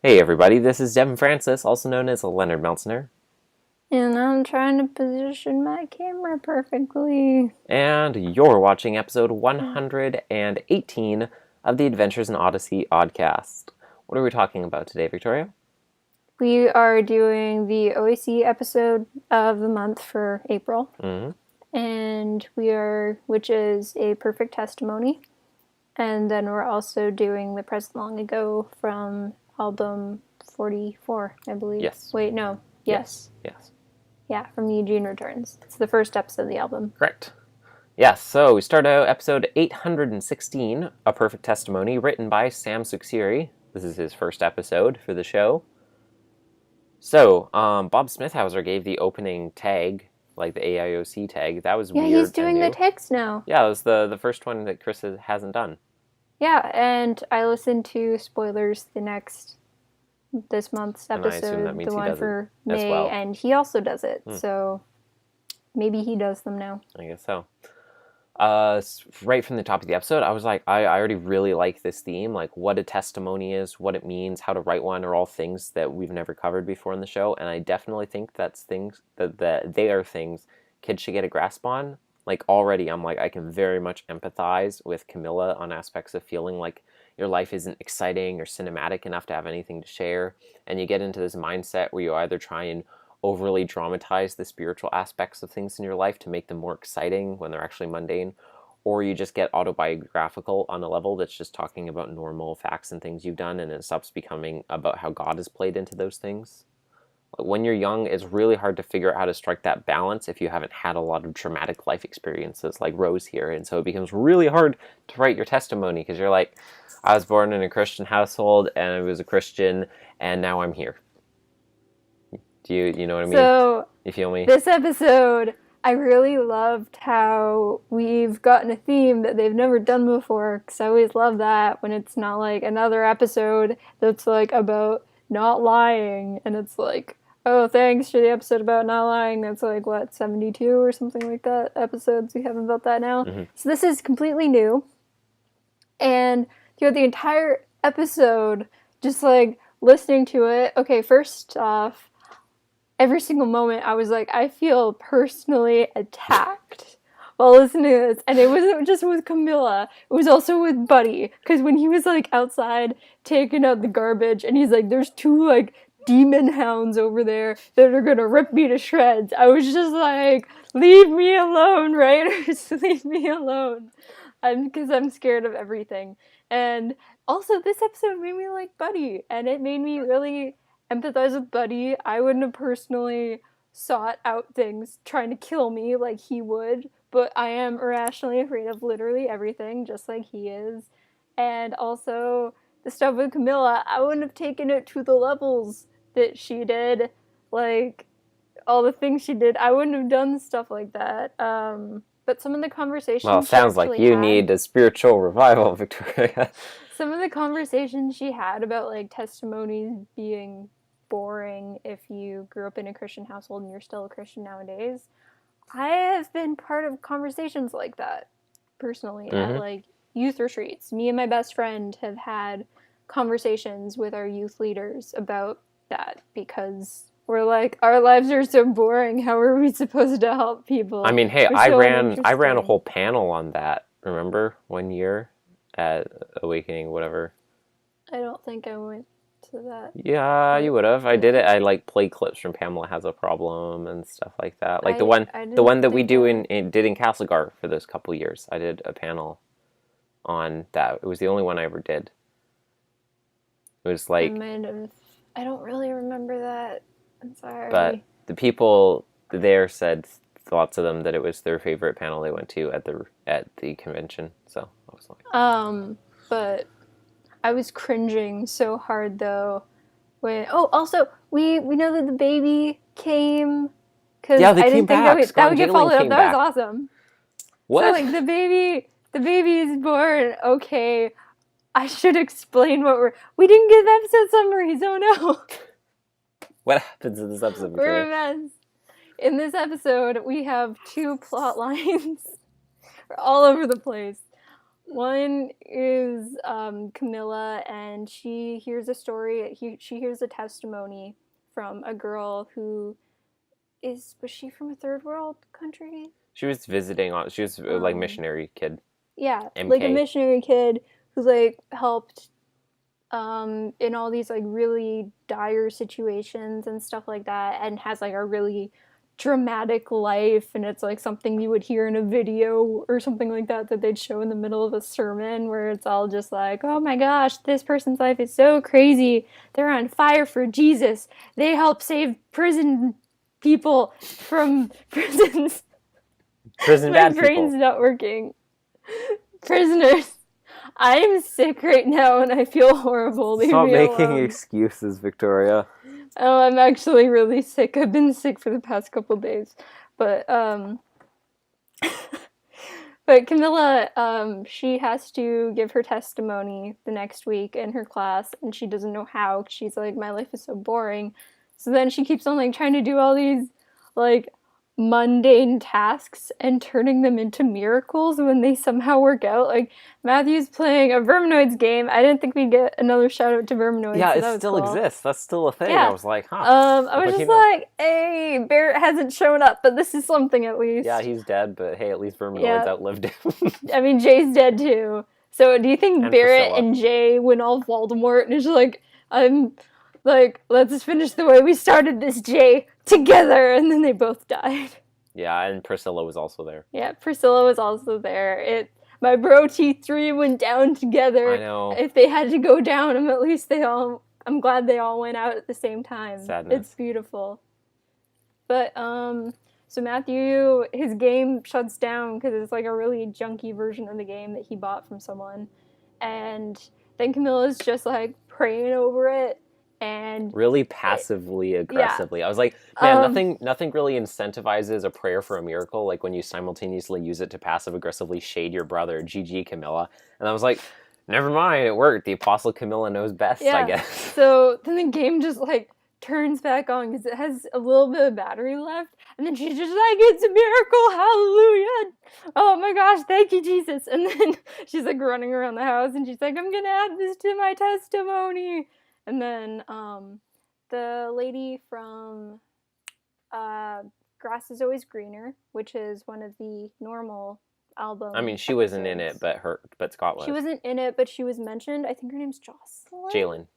Hey everybody, this is Devin Francis, also known as Leonard Meltzner. And I'm trying to position my camera perfectly. And you're watching episode 118 of the Adventures in Odyssey Oddcast. What are we talking about today, Victoria? We are doing the OAC episode of the month for April. Mm-hmm. And which is a perfect testimony. And then we're also doing the Present Long Ago from album 44, I believe. Yes. Wait, no. Yes. Yes. Yeah, from Eugene Returns. It's the first episode of the album. Correct. Yes, so we start out episode 816, A Perfect Testimony, written by Sam Suksiri. This is his first episode for the show. So, Bob Smithhauser gave the opening tag, like the AIOC tag. That was weird. Yeah, he's doing the tags now. Yeah, it was the first one that Chris hasn't done. Yeah, and I listened to spoilers this month's episode, the one for May, well. And he also does it. So maybe he does them now. I guess so. Right from the top of the episode, I was like, I already really like this theme, like what a testimony is, what it means, how to write one, are all things that we've never covered before in the show, and I definitely think that's things that they are things kids should get a grasp on. Like already, I'm like, I can very much empathize with Camilla on aspects of feeling like your life isn't exciting or cinematic enough to have anything to share, and you get into this mindset where you either try and overly dramatize the spiritual aspects of things in your life to make them more exciting when they're actually mundane, or you just get autobiographical on a level that's just talking about normal facts and things you've done, and it stops becoming about how God has played into those things. When you're young, it's really hard to figure out how to strike that balance if you haven't had a lot of traumatic life experiences like Rose here, and so it becomes really hard to write your testimony because you're like, I was born in a Christian household and I was a Christian and now I'm here. Do you know what I mean? So, you feel me? This episode, I really loved how we've gotten a theme that they've never done before, because I always love that when it's not like another episode that's like about not lying, and it's like, oh, thanks for the episode about not lying. That's like, what, 72 or something like that episodes we have about that now. Mm-hmm. So this is completely new. And throughout the entire episode, just like listening to it, okay, first off, every single moment I was like, I feel personally attacked while listening to this. And it wasn't just with Camilla, it was also with Buddy. Because when he was like outside taking out the garbage and he's like, there's two like demon hounds over there that are gonna rip me to shreds, I was just like, leave me alone, writers, leave me alone. Because I'm scared of everything. And also this episode made me like Buddy, and it made me really empathize with Buddy. I wouldn't have personally sought out things trying to kill me like he would, but I am irrationally afraid of literally everything, just like he is. And also, the stuff with Camilla, I wouldn't have taken it to the levels that she did. Like, all the things she did, I wouldn't have done stuff like that. But some of the conversations... Well, it sounds like you need a spiritual revival, Victoria. Some of the conversations she had about, like, testimonies being boring if you grew up in a Christian household and you're still a Christian nowadays. I have been part of conversations like that, personally, at, like, youth retreats. Me and my best friend have had conversations with our youth leaders about that, because we're like, our lives are so boring. How are we supposed to help people? I mean, hey, I ran a whole panel on that, remember, 1 year at Awakening, whatever. I don't think I went to that. Yeah, you would have. I did it. I like played clips from Pamela Has a Problem and stuff like that. Like the one that we did in Castlegar for those couple years. I did a panel on that. It was the only one I ever did. It was like, I don't really remember that. I'm sorry. But the people there said, lots of them, that it was their favorite panel they went to at the convention. So I was like, but I was cringing so hard though when also we know that the baby came, because yeah, they came back. That would get followed up. That was awesome. What? So like the baby is born. Okay, I should explain we didn't give episode summaries. Oh no. What happens in this episode? We're a mess. In this episode, we have two plot lines all over the place. One is Camilla, and she hears a story. She hears a testimony from a girl who was she from a third world country? She was visiting on. She was like missionary kid. Yeah, like a MK. missionary kid who's like helped in all these like really dire situations and stuff like that, and has like a really dramatic life, and it's like something you would hear in a video or something like that they'd show in the middle of a sermon, where it's all just like, oh my gosh, this person's life is so crazy, they're on fire for Jesus, they help save prison people from prisons. Prison My bad brain's people. not working. Prisoners. I'm sick right now and I feel horrible. Leave Stop me making alone. excuses, Victoria. Oh, I'm actually really sick. I've been sick for the past couple days. But but Camilla, she has to give her testimony the next week in her class, and she doesn't know how. She's like, my life is so boring. So then she keeps on like trying to do all these like mundane tasks and turning them into miracles when they somehow work out. Like Matthew's playing a Verminoids game. I didn't think we'd get another shout out to Verminoids. Yeah, so it that was still cool. exists. That's still a thing. Yeah. I was like, huh. I was just like, hey, Barrett hasn't shown up, but this is something at least. Yeah, he's dead, but hey, at least Verminoids outlived him. I mean, Jay's dead too. So do you think And Barrett Priscilla. and Jay went all Voldemort and is like, I'm like, let's finish the way we started this, Jay, together, and then they both died. Yeah, and Priscilla was also there. Yeah, Priscilla was also there. My bro T3 went down together. I know. If they had to go down, I'm glad they all went out at the same time. Sadness. It's beautiful. But so Matthew, his game shuts down because it's like a really junky version of the game that he bought from someone, and then Camilla's just like praying over it. And really passively aggressively. I was like, man, nothing really incentivizes a prayer for a miracle like when you simultaneously use it to passive aggressively shade your brother. GG Camilla. And I was like, never mind, it worked. The Apostle Camilla knows best, I guess. So then the game just like turns back on because it has a little bit of battery left, and then she's just like, it's a miracle, hallelujah, oh my gosh, thank you Jesus. And then she's like running around the house and she's like, I'm gonna add this to my testimony. And then the lady from Grass is Always Greener, which is one of the normal album. I mean, she wasn't in it, but Scott was. She wasn't in it, but she was mentioned. I think her name's Jocelyn.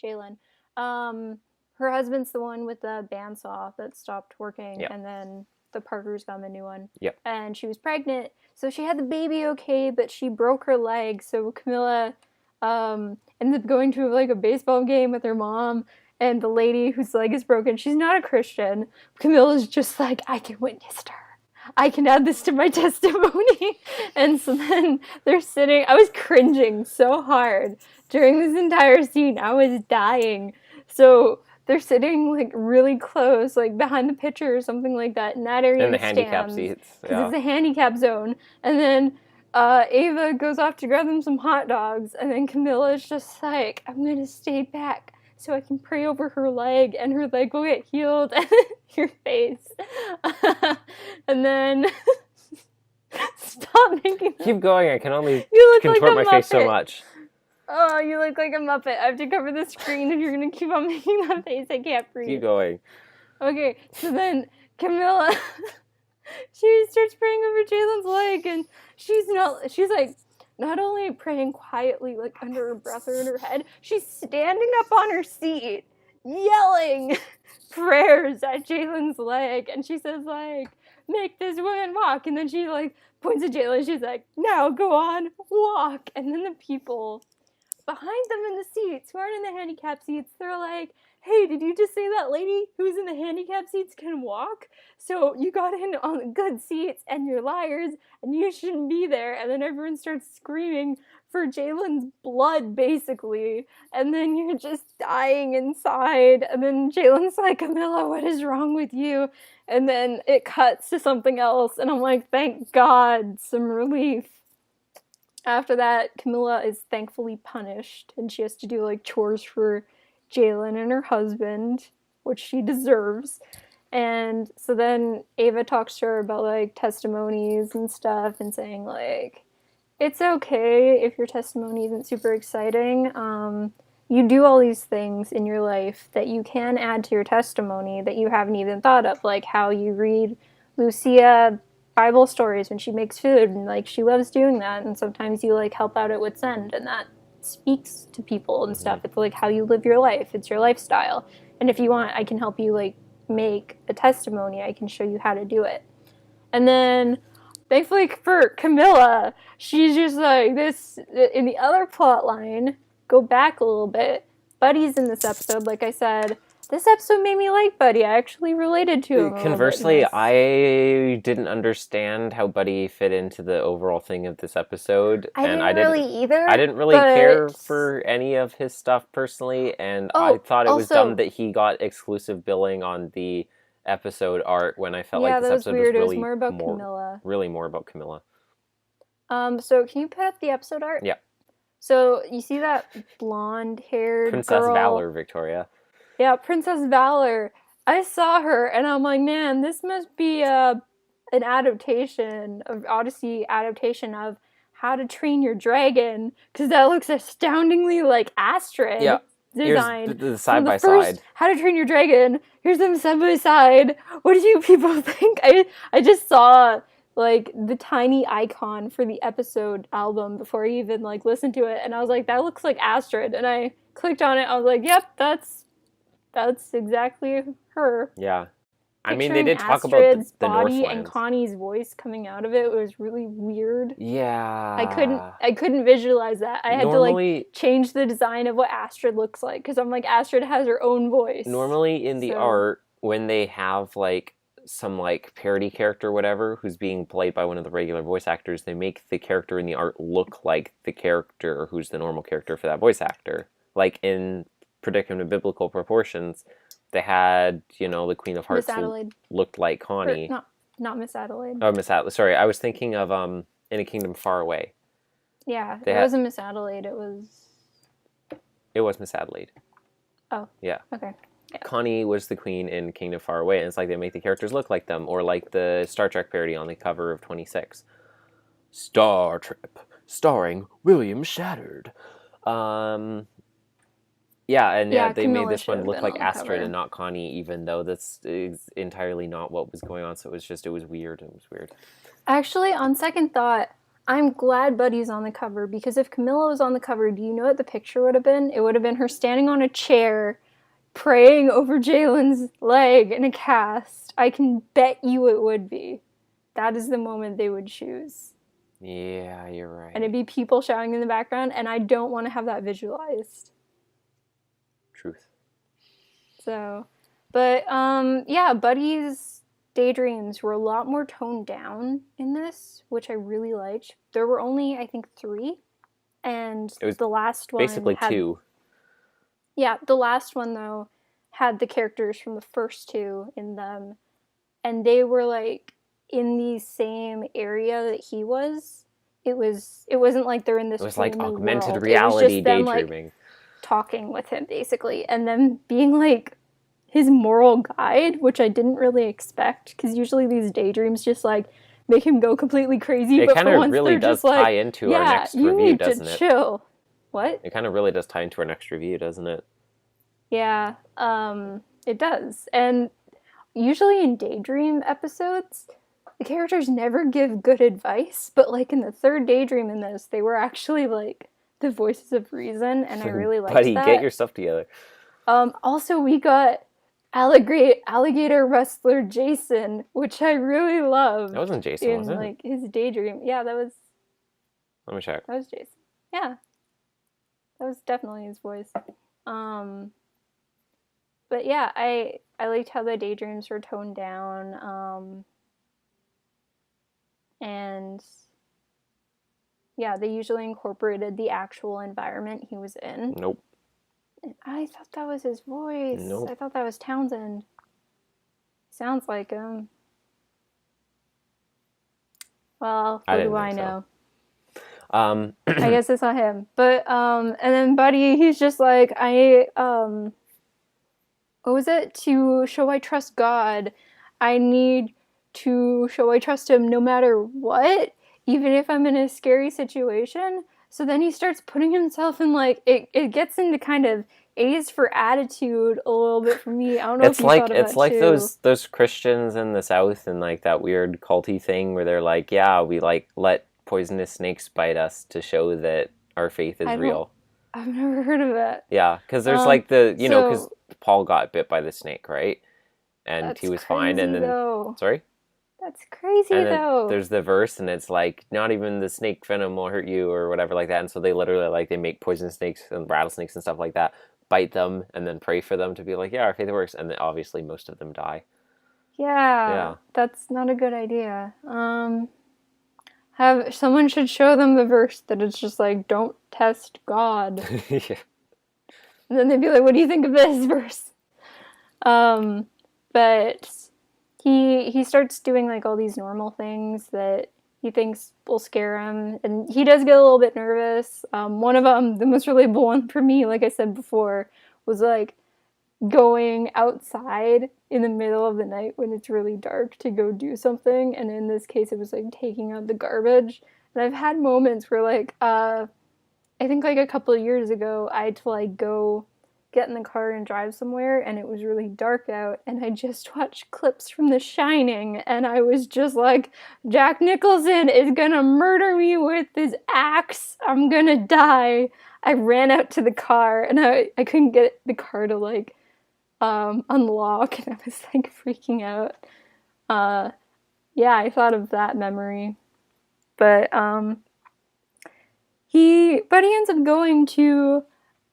Jalen. Her husband's the one with the bandsaw that stopped working, and then the Parkers got him a new one. Yep. And she was pregnant, so she had the baby okay, but she broke her leg. So Camilla ended up going to like a baseball game with her mom, and the lady whose leg is broken, she's not a Christian. Camilla's just like, I can witness to her. I can add this to my testimony. And so then they're sitting, I was cringing so hard during this entire scene. I was dying. So they're sitting like really close, like behind the pitcher or something like that, in that area. In the handicap seats. Because it's a handicap zone. And then Ava goes off to grab them some hot dogs, and then Camilla's just like, I'm gonna stay back so I can pray over her leg, and her leg will get healed, and your face. And then stop making Keep going, I can only like contort my face so much. Oh, you look like a Muppet. I have to cover the screen if you're gonna keep on making that face. I can't breathe. Keep going. Okay, so then Camilla, she starts praying over Jalen's leg, and she's like, not only praying quietly, like under her breath or in her head, she's standing up on her seat, yelling prayers at Jalen's leg, and she says like, make this woman walk, and then she like points at Jalen, she's like, now go on, walk, and then the people behind them in the seats, who aren't in the handicap seats, they're like, hey, did you just say that lady who's in the handicap seats can walk? So you got in on the good seats and you're liars and you shouldn't be there. And then everyone starts screaming for Jalen's blood, basically. And then you're just dying inside. And then Jalen's like, Camilla, what is wrong with you? And then it cuts to something else. And I'm like, thank God, some relief. After that, Camilla is thankfully punished, and she has to do like chores for Jalen and her husband, which she deserves. And so then Ava talks to her about like testimonies and stuff, and saying like, it's okay if your testimony isn't super exciting. You do all these things in your life that you can add to your testimony that you haven't even thought of, like how you read Lucia Bible stories when she makes food, and like she loves doing that, and sometimes you like help out at Wits End, and that speaks to people and stuff. It's like how you live your life. It's your lifestyle. And if you want, I can help you like make a testimony. I can show you how to do it. And then thankfully for Camilla, she's just like this in the other plot line, go back a little bit. Buddy's in this episode, like I said. This episode made me like Buddy. I actually related to him. Conversely, I didn't understand how Buddy fit into the overall thing of this episode. I didn't really either. I didn't really care for any of his stuff personally, and I thought it was dumb that he got exclusive billing on the episode art when I felt like this episode was really it was more about Camilla. Really more about Camilla. So can you put up the episode art? Yeah. So you see that blonde-haired Princess girl? Valor, Victoria. Yeah, Princess Valor. I saw her, and I'm like, man, this must be an adaptation of Odyssey adaptation of How to Train Your Dragon, because that looks astoundingly like Astrid. Yeah. Design. Here's the side by side. How to Train Your Dragon. Here's them side by side. What do you people think? I just saw like the tiny icon for the episode album before I even like listened to it, and I was like, that looks like Astrid, and I clicked on it. I was like, yep, that's exactly her. Yeah. I mean, Picturing they did talk Astrid's about the body Northlands. and Connie's voice coming out of it was really weird. Yeah. I couldn't visualize that. I had to like change the design of what Astrid looks like, because I'm like, Astrid has her own voice. Normally in the art, when they have like some like parody character or whatever who's being played by one of the regular voice actors, they make the character in the art look like the character who's the normal character for that voice actor. Like in Predicament of Biblical Proportions, they had, the Queen of Hearts looked like Connie. Not Miss Adelaide. Oh, Miss Adelaide. Sorry, I was thinking of In a Kingdom Far Away. Yeah, wasn't Miss Adelaide. It was Miss Adelaide. Oh. Yeah. Okay. Yeah. Connie was the queen in Kingdom Far Away, and it's like they make the characters look like them, or like the Star Trek parody on the cover of 26. Star Trek, starring William Shattered. They made this one look like Astrid and not Connie, even though that's entirely not what was going on. So it was weird. It was weird. Actually, on second thought, I'm glad Buddy's on the cover, because if Camilla was on the cover, do you know what the picture would have been? It would have been her standing on a chair, praying over Jalen's leg in a cast. I can bet you it would be. That is the moment they would choose. Yeah, you're right. And it'd be people shouting in the background, and I don't want to have that visualized. Truth. So, but Buddy's daydreams were a lot more toned down in this, which I really liked. There were only, I think, 3, and the last one basically 2. Yeah, the last one though had the characters from the first 2 in them, and they were like in the same area that he was. It wasn't like they're in this. It was like augmented world. reality them, daydreaming. Like, talking with him basically, and then being like his moral guide, which I didn't really expect, because usually these daydreams just like make him go completely crazy. It kind of really does tie into our next review, doesn't it? Chill. What? It kind of really does tie into our next review, doesn't it? Yeah, it does. And usually in daydream episodes, the characters never give good advice, but like in the third daydream in this, they were actually like the voices of reason, and I really liked that. Buddy, get your stuff together. Also, we got alligator wrestler Jason, which I really loved. That wasn't Jason, was it? Like his daydream. Yeah, that was. Let me check. That was Jason. Yeah, that was definitely his voice. But yeah, I liked how the daydreams were toned down. And yeah, they usually incorporated the actual environment he was in. Nope. I thought that was his voice. Nope. I thought that was Townsend. Sounds like him. Well, what do I know? So. I guess it's not him. But, and then Buddy, he's just like, what was it? To show I trust God, I need to show I trust him no matter what. even if I'm in a scary situation. So then he starts putting himself in, like, it gets into kind of A's for attitude a little bit for me. I don't know if you thought of It's that like too. those Christians in the South and like that weird culty thing where they're like, yeah, we like let poisonous snakes bite us to show that our faith is I don't, real. I've never heard of that. Yeah, because there's like because So Paul got bit by the snake, right? And he that's was fine, and crazy then though. sorry, That's crazy and then though. there's the verse, and it's like not even the snake venom will hurt you or whatever like that. And so they literally like they make poison snakes and rattlesnakes and stuff like that, bite them, and then pray for them to be like, yeah, our faith works, and then obviously most of them die. Yeah, Yeah. that's not a good idea. Have someone should show them the verse that it's just like, don't test God. Yeah. And then they'd be like, what do you think of this verse? But he starts doing like all these normal things that he thinks will scare him, and he does get a little bit nervous. One of them, the most relatable one for me, like I said before, was like going outside in the middle of the night when it's really dark to go do something, and in this case it was like taking out the garbage. And I've had moments where like I think like a couple of years ago I had to like go get in the car and drive somewhere, and it was really dark out, and I just watched clips from The Shining, and I was just like, Jack Nicholson is gonna murder me with his axe, I'm gonna die. I ran out to the car, and I couldn't get the car to like unlock, and I was like freaking out. Yeah, I thought of that memory. But he ends up going to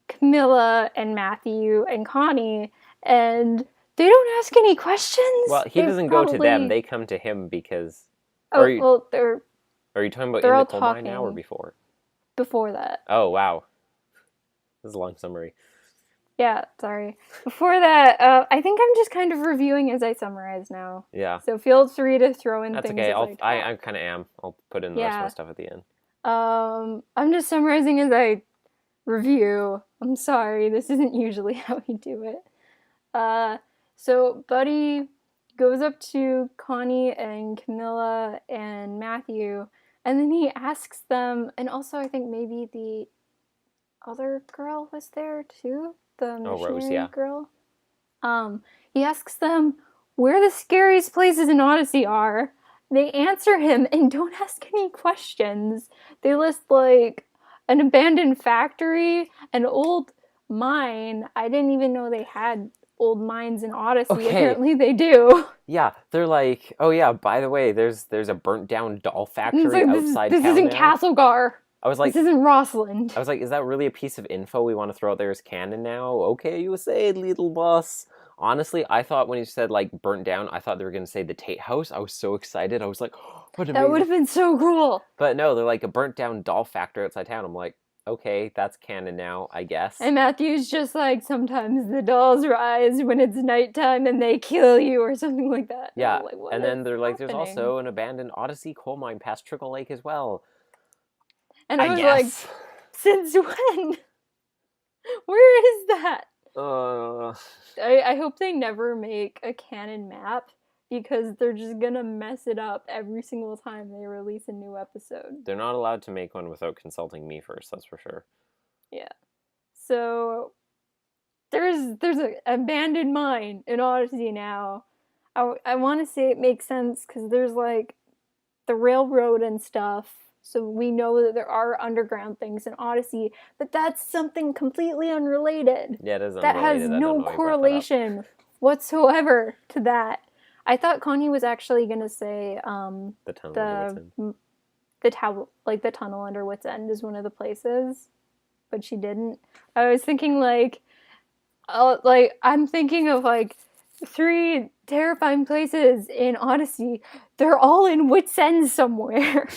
Camilla and Matthew and Connie, and they don't ask any questions. Well, he They doesn't go to them; probably they come to him because. oh well Are you talking about they're in the all coal mine now or talking before? before that. Oh wow, this is a long summary. Yeah, sorry. Before that, I think I'm just kind of reviewing as I summarize now. Yeah, So feel free to throw in that's things okay. as I talk. I kind of am. I'll put in the rest of my Yeah. stuff at the end. I'm just summarizing as I review. I'm sorry, this isn't usually how we do it. So Buddy goes up to Connie and Camilla and Matthew, and then he asks them, and also I think maybe the other girl was there too, the Oh, Rose, missionary yeah. girl. He asks them where the scariest places in Odyssey are. They answer him and don't ask any questions. They list like an abandoned factory, an old mine. I didn't even know they had old mines in Odyssey. Okay. Apparently they do. Yeah, they're like, oh yeah, by the way, there's a burnt down doll factory It's like, outside this town isn't now. Castlegar. I was like, this isn't Rossland. I was like, is that really a piece of info we want to throw out there as canon now? Okay, you say, little boss. Honestly, I thought when he said like burnt down, I thought they were gonna say the Tate House. I was so excited. I was like, oh, what amazing. That would have been so cool. But no, they're like a burnt down doll factory outside town. I'm like, okay, that's canon now, I guess. And Matthew's just like, sometimes the dolls rise when it's nighttime and they kill you or something like that. Yeah, like, and then they're like, happening? there's also an abandoned Odyssey coal mine past Trickle Lake as well. And I was guess. like, since when? Where is that? I hope they never make a canon map, because they're just gonna mess it up every single time they release a new episode. They're not allowed to make one without consulting me first, that's for sure. Yeah. So there's an abandoned mine in Odyssey now. I want to say it makes sense because there's like the railroad and stuff. So we know that there are underground things in Odyssey, but that's something completely unrelated. Yeah, it is unrelated. That has no correlation whatsoever to that. I thought Connie was actually gonna say the tunnel the tunnel under Wits End is one of the places, but she didn't. I was thinking I'm thinking of like 3 terrifying places in Odyssey. They're all in Wits End somewhere.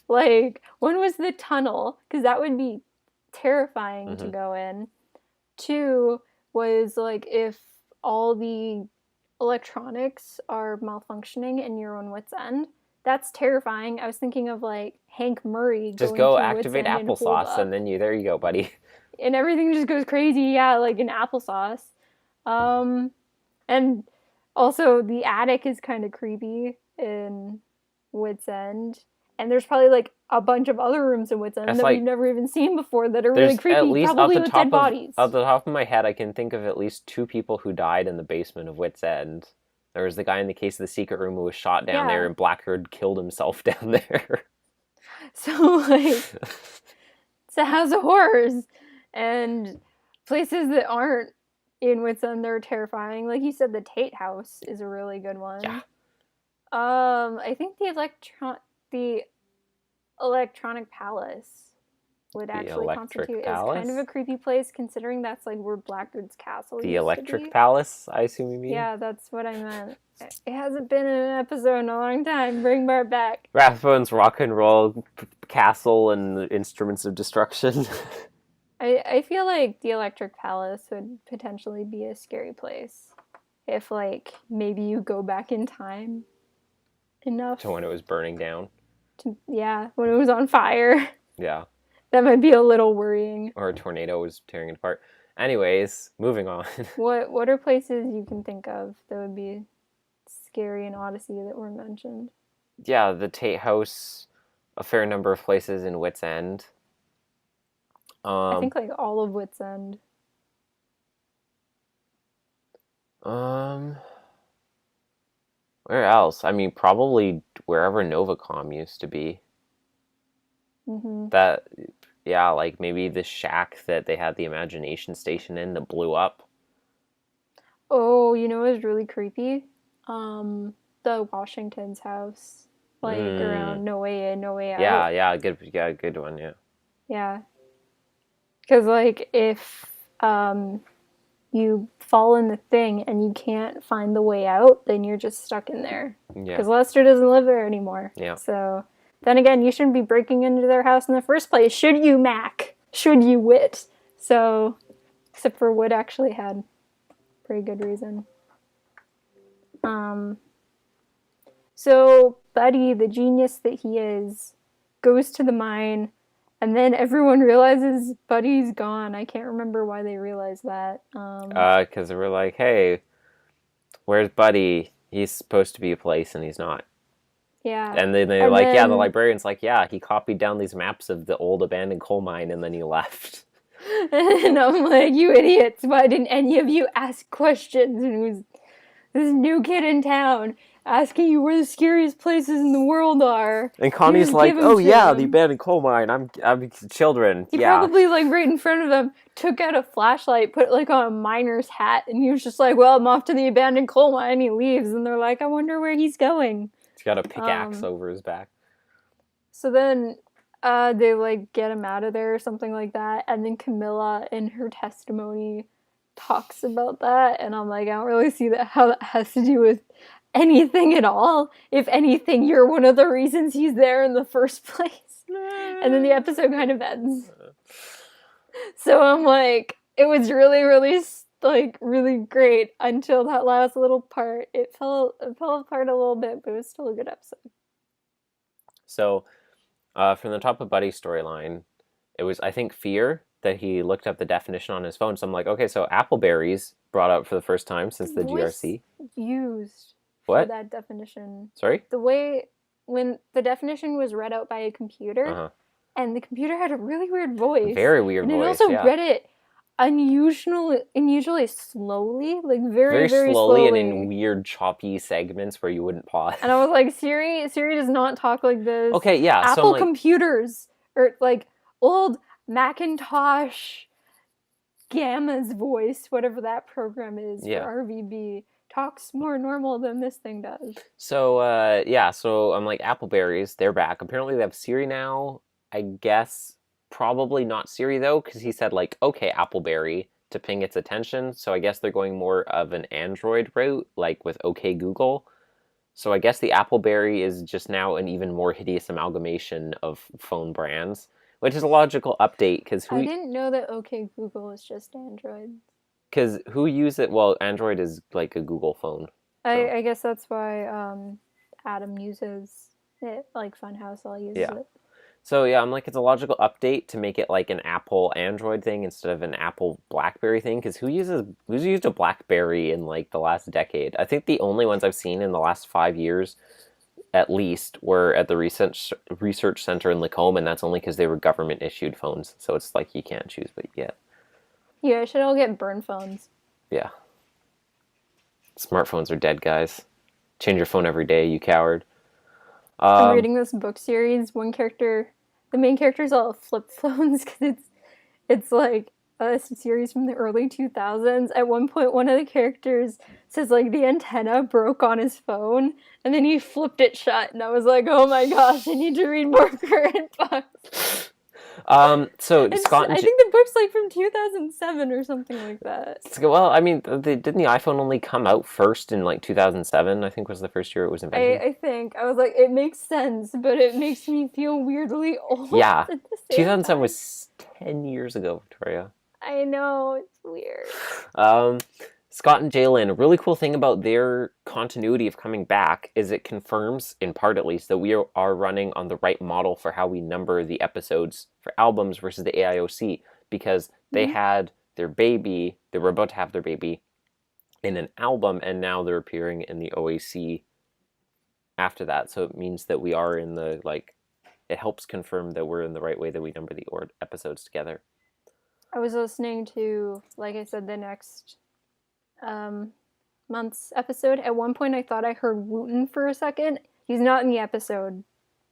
Like, one was the tunnel, because that would be terrifying to go in. 2 was like if all the electronics are malfunctioning and you're on Wits End. That's terrifying. I was thinking of like Hank Murray. Just go activate applesauce, and then there you go, buddy. And everything just goes crazy. Yeah, like in applesauce. And also the attic is kind of creepy in Wits End. And there's probably like a bunch of other rooms in Wits End It's that we've like never even seen before that are really there's at creepy, least probably with dead bodies. at the top of my head, I can think of at least 2 people who died in the basement of Wits End. There was the guy in the case of the secret room who was shot down there, Yeah. and Blackbird killed himself down there. So like it's a house of horrors, and places that aren't in Wits End, they're terrifying. Like you said, the Tate House is a really good one. Yeah. I think the Electronic Palace would actually constitute as kind of a creepy place, considering that's like where Blackbird's castle The used Electric to be. Palace, I assume you mean? Yeah, that's what I meant. It hasn't been in an episode in a long time. Bring Bart back. Rathbone's rock and roll castle and instruments of destruction. I feel like the Electric Palace would potentially be a scary place if, like, maybe you go back in time enough. To when it was burning down. Yeah, when it was on fire. Yeah. That might be a little worrying. Or a tornado was tearing it apart. Anyways, moving on. What are places you can think of that would be scary in Odyssey that were mentioned? Yeah, the Tate House, a fair number of places in Wits End. I think like all of Wits End. Where else? I mean, probably wherever Novacom used to be. Mm-hmm. That, yeah, like maybe the shack that they had the imagination station in that blew up. Oh, you know what was really creepy? The Washington's house, like around No Way In, No Way Out. Yeah, good one, yeah. Yeah, because like if you fall in the thing and you can't find the way out, then you're just stuck in there. Yeah. Because Lester doesn't live there anymore. Yeah. So then again, you shouldn't be breaking into their house in the first place, should you, Mac? Should you, Wit? So, except for Wit actually had pretty good reason. So Buddy, the genius that he is, goes to the mine, and then everyone realizes Buddy's gone. I can't remember why they realized that. Because they were like, hey, where's Buddy? He's supposed to be a place and he's not. Yeah. And then they're like, yeah, the librarian's like, yeah, he copied down these maps of the old abandoned coal mine and then he left. And I'm like, you idiots, why didn't any of you ask questions? And it was this new kid in town asking you where the scariest places in the world are. And Connie's like, oh yeah, the abandoned coal mine. I'm children. He probably, like, right in front of them, took out a flashlight, put it, like, on a miner's hat, and he was just like, well, I'm off to the abandoned coal mine, and he leaves. And they're like, I wonder where he's going. He's got a pickaxe over his back. So then they, like, get him out of there or something like that. And then Camilla, in her testimony, talks about that. And I'm like, I don't really see that how that has to do with anything at all. If anything, you're one of the reasons he's there in the first place. And then the episode kind of ends. So I'm like, it was really, really, like, really great until that last little part. It fell apart a little bit, but it was still a good episode. So, from the top of Buddy's storyline, it was, I think, fear that he looked up the definition on his phone. So I'm like, okay, so appleberries brought up for the first time since the GRC. Used. What? For that definition. Sorry? The way, when the definition was read out by a computer, and the computer had a really weird voice. Very weird voice, and it also read it unusually slowly, like very slowly. And in weird choppy segments where you wouldn't pause. And I was like, Siri does not talk like this. Okay, yeah. Apple so computers, or like old Macintosh Gamma's voice, whatever that program is for RVB, talks more normal than this thing does. So, so I'm like, appleberries, they're back. Apparently they have Siri now. I guess probably not Siri, though, because he said, like, okay, appleberry, to ping its attention. So I guess they're going more of an Android route, like with OK Google. So I guess the appleberry is just now an even more hideous amalgamation of phone brands, which is a logical update, because I didn't know that OK Google is just Android. Because who uses it? Well, Android is like a Google phone. So. I guess that's why Adam uses it, like Funhouse all uses it. So yeah, I'm like, it's a logical update to make it like an Apple Android thing instead of an Apple BlackBerry thing, because who's used a BlackBerry in like the last decade? I think the only ones I've seen in the last 5 years at least, were at the research center in Lacombe, and that's only because they were government-issued phones. So it's like you can't choose what you get. Yeah, I should all get burn phones. Yeah. Smartphones are dead, guys. Change your phone every day, you coward. I'm reading this book series. The main characters all have flip phones because it's like a series from the early 2000s. At one point, one of the characters says like the antenna broke on his phone, and then he flipped it shut. And I was like, oh my gosh, I need to read more current books. So Scott and I think the book's like from 2007 or something like that. well, I mean, didn't the iPhone only come out first in like 2007? I think was the first year it was invented. I think I was like, it makes sense, but it makes me feel weirdly old. Yeah, at the same 2007 time. was 10 years ago, Victoria. I know, it's weird. Scott and Jalen, a really cool thing about their continuity of coming back is it confirms, in part at least, that we are running on the right model for how we number the episodes for albums versus the AIOC, because they had their baby, they were about to have their baby in an album, and now they're appearing in the OAC after that. So it means that we are in the, like, it helps confirm that we're in the right way that we number the episodes together. I was listening to, like I said, the next month's episode. At one point, I thought I heard Wooten for a second. He's not in the episode,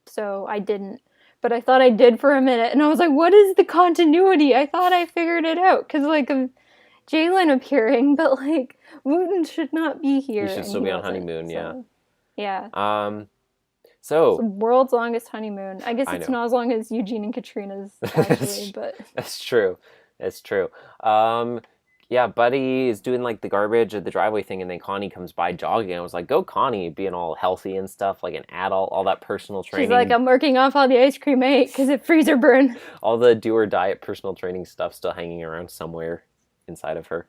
so I didn't. But I thought I did for a minute, and I was like, what is the continuity? I thought I figured it out, because, like, of Jalen appearing, but, like, Wooten should not be here. He should still be on honeymoon, so, yeah. So it's the world's longest honeymoon. I guess it's not as long as Eugene and Katrina's, actually, but... That's true. That's true. Yeah, Buddy is doing, like, the garbage at the driveway thing, and then Connie comes by jogging. I was like, go Connie, being all healthy and stuff, like an adult, all that personal training. She's like, I'm working off all the ice cream I ate because it freezer burn. All the do-or-diet personal training stuff still hanging around somewhere inside of her.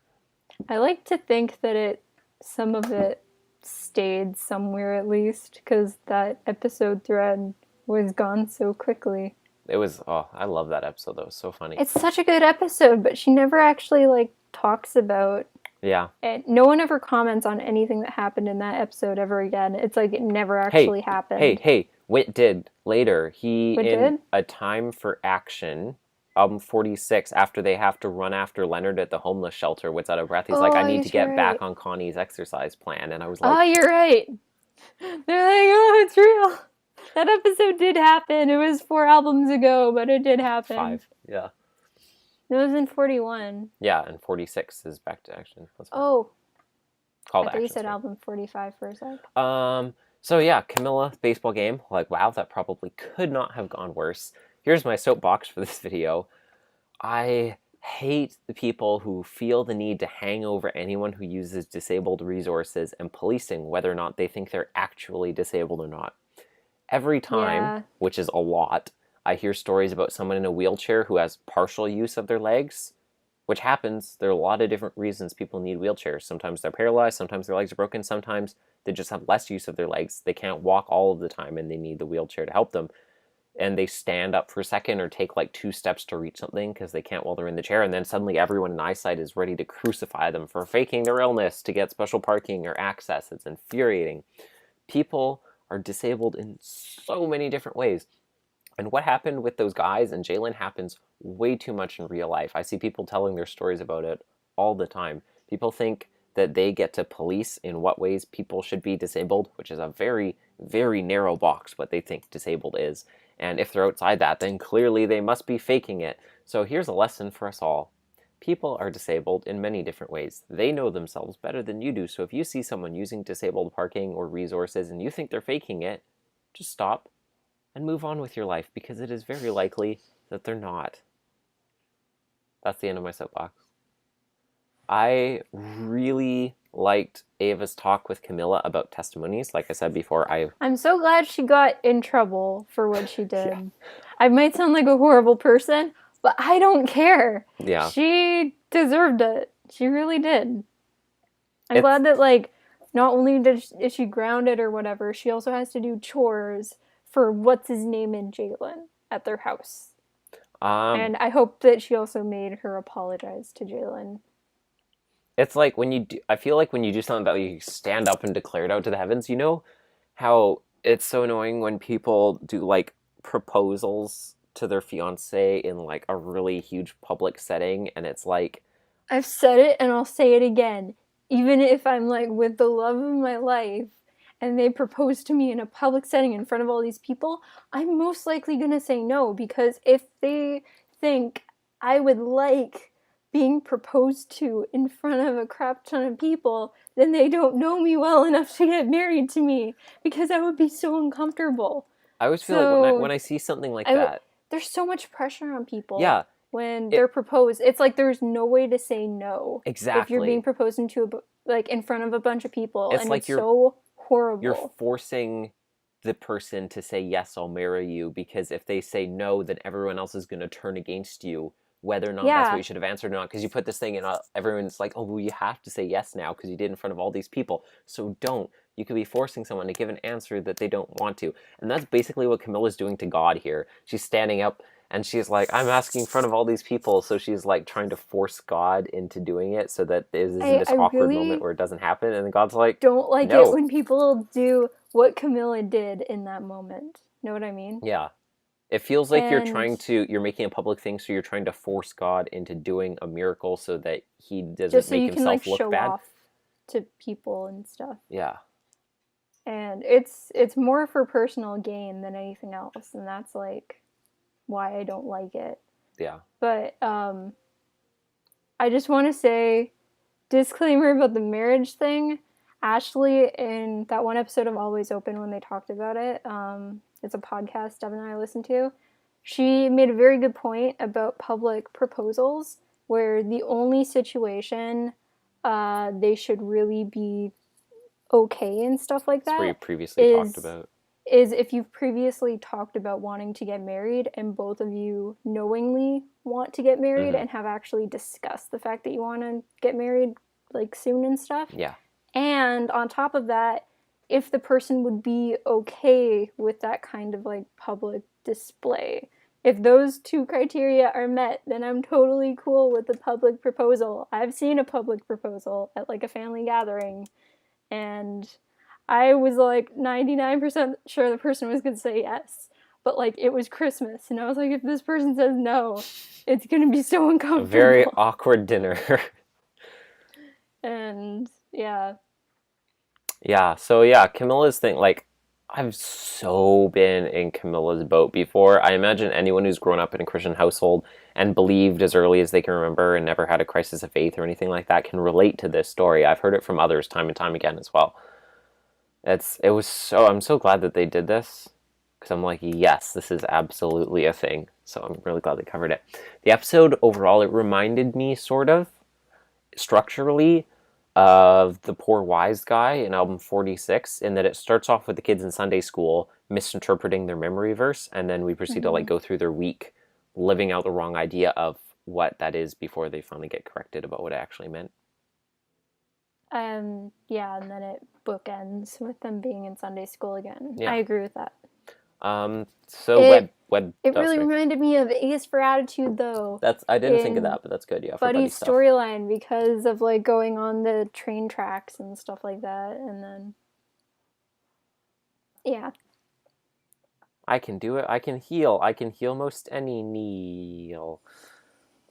I like to think that some of it stayed somewhere at least, because that episode thread was gone so quickly. It was, I love that episode, though. It was so funny. It's such a good episode, but she never actually, like, talks about... Yeah. And no one ever comments on anything that happened in that episode ever again. It's like it never actually happened. Hey, Whit did later. Whit did? A Time for Action, album 46, after they have to run after Leonard at the homeless shelter, Whit's out of breath. He's like, I need to get back on Connie's exercise plan. And I was like... Oh, you're right. They're like, oh, it's real. That episode did happen. It was 4 albums ago, but it did happen. 5, yeah. It was in 41. Yeah, and 46 is Back to Action. Oh. Called I thought you Action, said sorry. album 45 for a sec. So yeah, Camilla, baseball game. Like, wow, that probably could not have gone worse. Here's my soapbox for this video. I hate the people who feel the need to hang over anyone who uses disabled resources and policing whether or not they think they're actually disabled or not. Every time, which is a lot, I hear stories about someone in a wheelchair who has partial use of their legs, which happens. There are a lot of different reasons people need wheelchairs. Sometimes they're paralyzed, sometimes their legs are broken, sometimes they just have less use of their legs. They can't walk all of the time and they need the wheelchair to help them. And they stand up for a second or take like 2 steps to reach something because they can't while they're in the chair. And then suddenly everyone in eyesight is ready to crucify them for faking their illness to get special parking or access. It's infuriating. People are disabled in so many different ways. And what happened with those guys and Jalen happens way too much in real life. I see people telling their stories about it all the time. People think that they get to police in what ways people should be disabled, which is a very, very narrow box what they think disabled is. And if they're outside that, then clearly they must be faking it. So here's a lesson for us all. People are disabled in many different ways. They know themselves better than you do. So if you see someone using disabled parking or resources and you think they're faking it, just stop and move on with your life, because it is very likely that they're not. That's the end of my soapbox. I really liked Ava's talk with Camilla about testimonies. Like I said before, I'm so glad she got in trouble for what she did. Yeah. I might sound like a horrible person, but I don't care. Yeah. She deserved it. She really did. I'm glad that, like, not only is she grounded or whatever, she also has to do chores for what's-his-name and Jalen at their house. And I hope that she also made her apologize to Jalen. It's like when you do, I feel like when you do something that you stand up and declare it out to the heavens, you know how it's so annoying when people do like proposals to their fiance in like a really huge public setting, and it's like, I've said it and I'll say it again. Even if I'm like with the love of my life and they propose to me in a public setting in front of all these people, I'm most likely going to say no, because if they think I would like being proposed to in front of a crap ton of people, then they don't know me well enough to get married to me, because I would be so uncomfortable. I always feel like So when I see something like I that, there's so much pressure on people yeah, when they're it proposed. It's like there's no way to say no if you're being exactly. proposed into like in front of a bunch of people, It's and like it's so you're horrible. forcing the person to say yes, I'll marry you, because if they say no, then everyone else is going to turn against you, whether or not that's what Yeah, you should have answered or not, because you put this thing in, everyone's like, oh, well, you have to say yes now because you did in front of all these people. So don't. You could be forcing someone to give an answer that they don't want to. And that's basically what Camilla's doing to God here. She's standing up and she's like, I'm asking in front of all these people. So she's like trying to force God into doing it so that there isn't I this awkward moment really where it doesn't happen. And then God's like, don't like it no. when people do what Camilla did in that moment. Know what I mean? Yeah. It feels like And you're making a public thing, so you're trying to force God into doing a miracle so that he doesn't just so make you can like himself look show bad. off to people and stuff. Yeah. And it's more for personal gain than anything else, and that's like why I don't like it. Yeah. But I just want to say, disclaimer about the marriage thing. Ashley, in that one episode of Always Open when they talked about it, it's a podcast Devin and I listened to. She made a very good point about public proposals, where the only situation they should really be okay and stuff like That's where you that previously talked is about. if you've previously talked about wanting to get married and both of you knowingly want to get married Mm-hmm. and have actually discussed the fact that you want to get married like soon and stuff. Yeah. And on top of that, if the person would be okay with that kind of like public display. If those two criteria are met, then I'm totally cool with the public proposal. I've seen a public proposal at like a family gathering, and I was like 99% sure the person was going to say yes. But like it was Christmas, and I was like, if this person says no, it's going to be so A very uncomfortable. awkward dinner. And yeah. Yeah. So yeah, Camilla's thing, like, I've so been in Camilla's boat before. I imagine anyone who's grown up in a Christian household and believed as early as they can remember and never had a crisis of faith or anything like that can relate to this story. I've heard it from others time and time again as well. I'm so glad that they did this, because I'm like, yes, this is absolutely a thing. So I'm really glad they covered it. The episode overall, it reminded me sort of structurally of The Poor Wise Guy in album 46, in that it starts off with the kids in Sunday school misinterpreting their memory verse, and then we proceed to like Mm-hmm. go through their week living out the wrong idea of what that is before they finally get corrected about what it actually meant. Yeah, and then it bookends with them being in Sunday school again. I Yeah. agree with that. So It web it oh, really sorry. reminded me of Ace for Attitude, though, That's I didn't think of in that, but that's good. Yeah, for buddy Buddy's stuff. storyline, because of like going on the train tracks and stuff like that, and then yeah. I can do it. I can heal. I can heal most any kneel.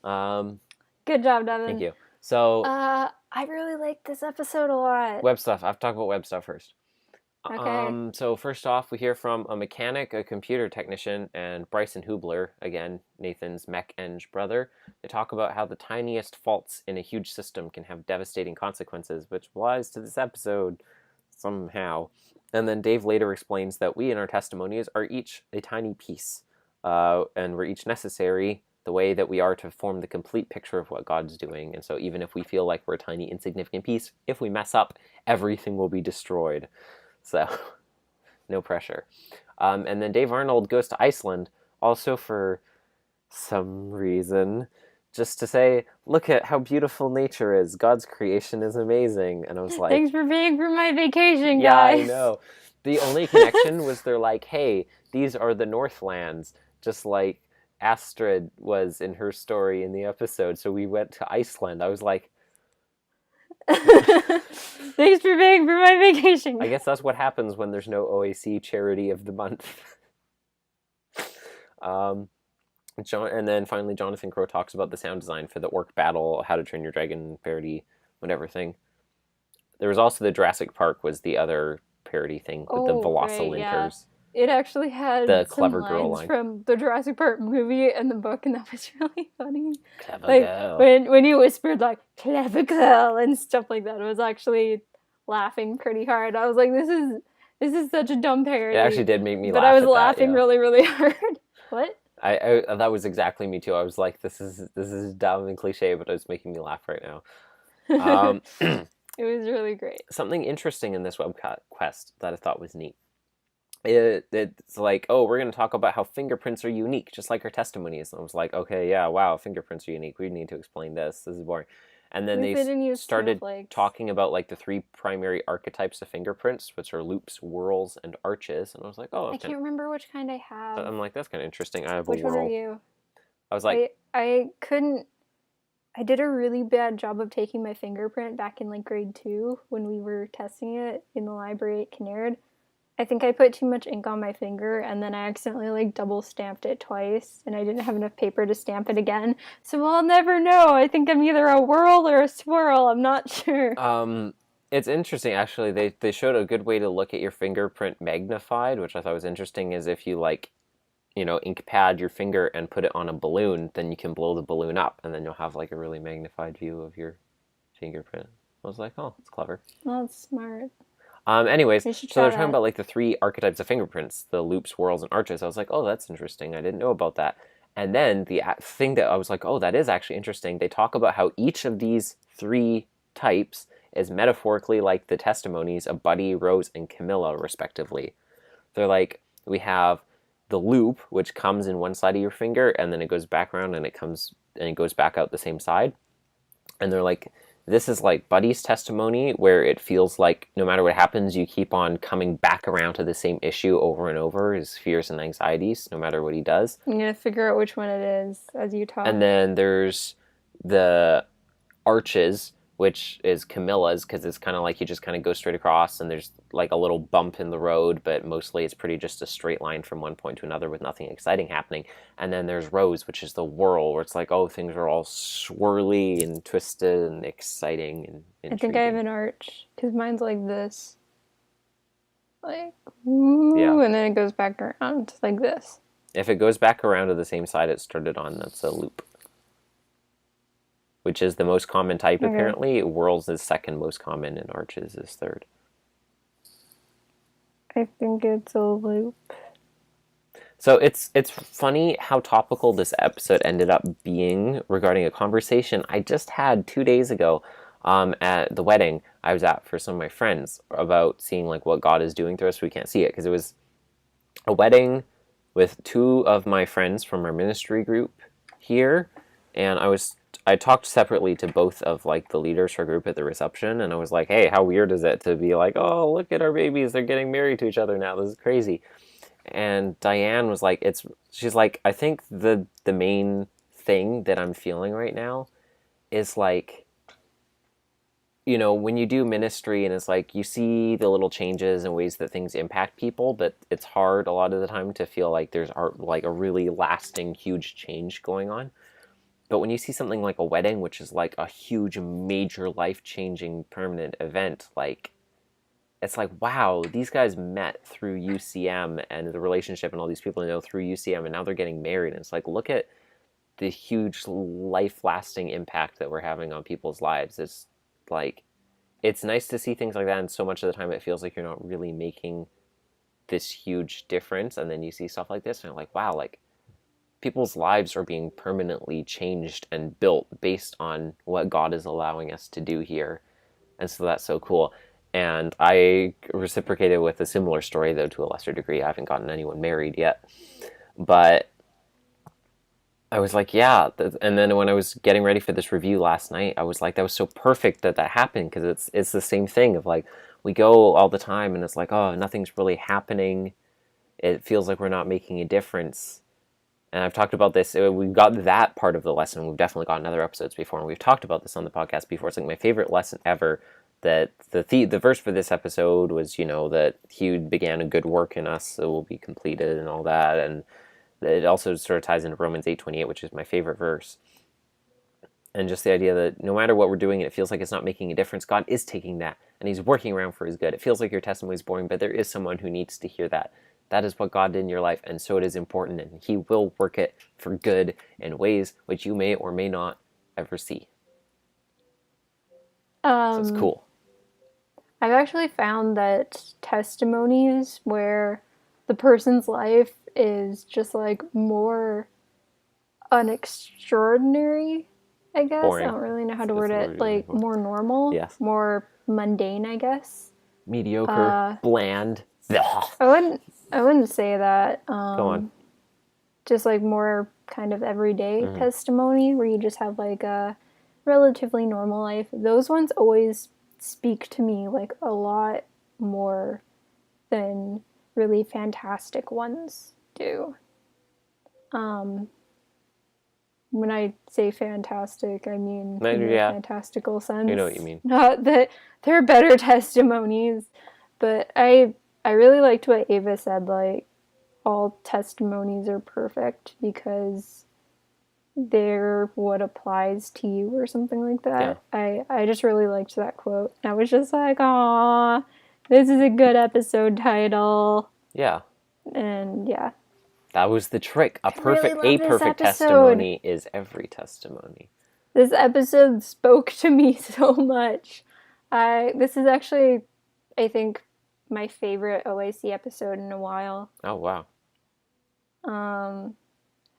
Um, Good job, Thank Devin. you. So I really like this episode a lot. web stuff. I've talked about web stuff first. Okay. So first off, we hear from a mechanic, a computer technician, and Bryson Hubler, again, Nathan's mech-eng brother. They talk about how the tiniest faults in a huge system can have devastating consequences, which applies to this episode somehow. And then Dave later explains that we in our testimonies are each a tiny piece, and we're each necessary the way that we are to form the complete picture of what God's doing. And so even if we feel like we're a tiny, insignificant piece, if we mess up, everything will be destroyed. So, no pressure. And then Dave Arnold goes to Iceland, also for some reason, just to say, look at how beautiful nature is. God's creation is amazing. And I was like, Thanks for paying for my vacation, yeah, I guys. know. The only connection was they're like, hey, these are the Northlands, just like Astrid was in her story in the episode. So we went to Iceland. I was like, Thanks for paying for my vacation. I guess that's what happens when there's no OAC charity of the month. And then finally, Jonathan Crow talks about the sound design for the Orc Battle, How to Train Your Dragon parody, whatever thing. There was also the Jurassic Park was the other parody thing with the Velocilinkers. Yeah. It actually had the some clever lines girl line from the Jurassic Park movie and the book, and that was really funny. Clever like girl. when you whispered like "clever girl" and stuff like that, I was actually laughing pretty hard. I was like, "This is such a dumb parody." It actually did make me laugh. But I was at laughing that, yeah. really, really hard. What? I that was exactly me too. I was like, this is dumb and cliche, but it's making me laugh right now. It was really great. Something interesting in this web quest that I thought was neat. It's like, oh, we're going to talk about how fingerprints are unique, just like our testimonies. And I was like, okay, yeah, wow, fingerprints are unique. We need to explain this. This is boring. And then they started talking about like the 3 primary archetypes of fingerprints, which are loops, whirls, and arches. And I was like, oh, I can't remember which kind I have. I'm like, that's kind of interesting. I have which a whirl. Which one are you? I was like, I couldn't. I did a really bad job of taking my fingerprint back in like grade 2 when we were testing it in the library at Kinnaird. I think I put too much ink on my finger, and then I accidentally like double stamped it twice, and I didn't have enough paper to stamp it again. So I'll never know. I think I'm either a whirl or a swirl. I'm not sure. It's interesting actually. They showed a good way to look at your fingerprint magnified, which I thought was interesting. Is if you like, ink pad your finger and put it on a balloon, then you can blow the balloon up, and then you'll have like a really magnified view of your fingerprint. I was like, oh, that's clever. Well, that's smart. Anyways, so they're talking about like the 3 archetypes of fingerprints, the loops, whirls, and arches. I was like, oh, that's interesting. I didn't know about that. And then the thing that I was like, oh, that is actually interesting. They talk about how each of these 3 types is metaphorically like the testimonies of Buddy, Rose, and Camilla, respectively. They're like, we have the loop, which comes in one side of your finger, and then it goes back around, and it goes back out the same side. And they're like, this is like Buddy's testimony, where it feels like no matter what happens, you keep on coming back around to the same issue over and over, his fears and anxieties, no matter what he does. I'm going to figure out which one it is as you talk. And then there's the arches, which is Camilla's, because it's kind of like you just kind of go straight across, and there's like a little bump in the road, but mostly it's pretty just a straight line from one point to another with nothing exciting happening. And then there's Rose, which is the whirl, where it's like, oh, things are all swirly and twisted and exciting and intriguing. I think I have an arch, because mine's like this. Like, ooh, yeah. And then it goes back around like this. If it goes back around to the same side it started on, that's a loop. Which is the most common type, apparently. Whirls is second most common, and arches is third. I think it's a loop. So it's funny how topical this episode ended up being regarding a conversation I just had 2 days ago at the wedding I was at for some of my friends about seeing like what God is doing through us. We can't see it because it was a wedding with 2 of my friends from our ministry group here, and I talked separately to both of like the leaders for our group at the reception, and I was like, hey, how weird is it to be like, oh, look at our babies, they're getting married to each other now, this is crazy. And Diane was like, she's like, I think the main thing that I'm feeling right now is like, when you do ministry and it's like you see the little changes and ways that things impact people, but it's hard a lot of the time to feel like there's like a really lasting huge change going on. But when you see something like a wedding, which is like a huge, major, life-changing, permanent event, like, it's like, wow, these guys met through UCM and the relationship and all these people they know through UCM, and now they're getting married. And it's like, look at the huge, life-lasting impact that we're having on people's lives. It's like, it's nice to see things like that, and so much of the time it feels like you're not really making this huge difference. And then you see stuff like this, and you're like, wow, like, people's lives are being permanently changed and built based on what God is allowing us to do here. And so that's so cool. And I reciprocated with a similar story, though to a lesser degree. I haven't gotten anyone married yet. But I was like, yeah. And then when I was getting ready for this review last night, I was like, that was so perfect that happened, because it's the same thing of like, we go all the time and it's like, oh, nothing's really happening. It feels like we're not making a difference. And I've talked about this. We've got that part of the lesson. We've definitely gotten other episodes before, and we've talked about this on the podcast before. It's like my favorite lesson ever that the verse for this episode was, that he began a good work in us, so will be completed and all that. And it also sort of ties into Romans 8:28, which is my favorite verse. And just the idea that no matter what we're doing and it feels like it's not making a difference, God is taking that and he's working around for his good. It feels like your testimony is boring, but there is someone who needs to hear that. That is what God did in your life, and so it is important, and he will work it for good in ways which you may or may not ever see. So it's cool. I've actually found that testimonies where the person's life is just like more unextraordinary, I guess. Boring. I don't really know how to word it. Like more normal, yes, more mundane, I guess. Mediocre, bland. I wouldn't say that. Go on. Just like more kind of everyday testimony where you just have like a relatively normal life. Those ones always speak to me like a lot more than really fantastic ones do. When I say fantastic, I mean in a fantastical sense. You know what you mean. Not that there are better testimonies, but I really liked what Ava said, like, all testimonies are perfect because they're what applies to you or something like that. Yeah. I just really liked that quote. I was just like, aw, this is a good episode title. Yeah. And yeah. That was the trick. A perfect testimony is every testimony. This episode spoke to me so much. This is actually, I think, my favorite OAC episode in a while. Oh, wow.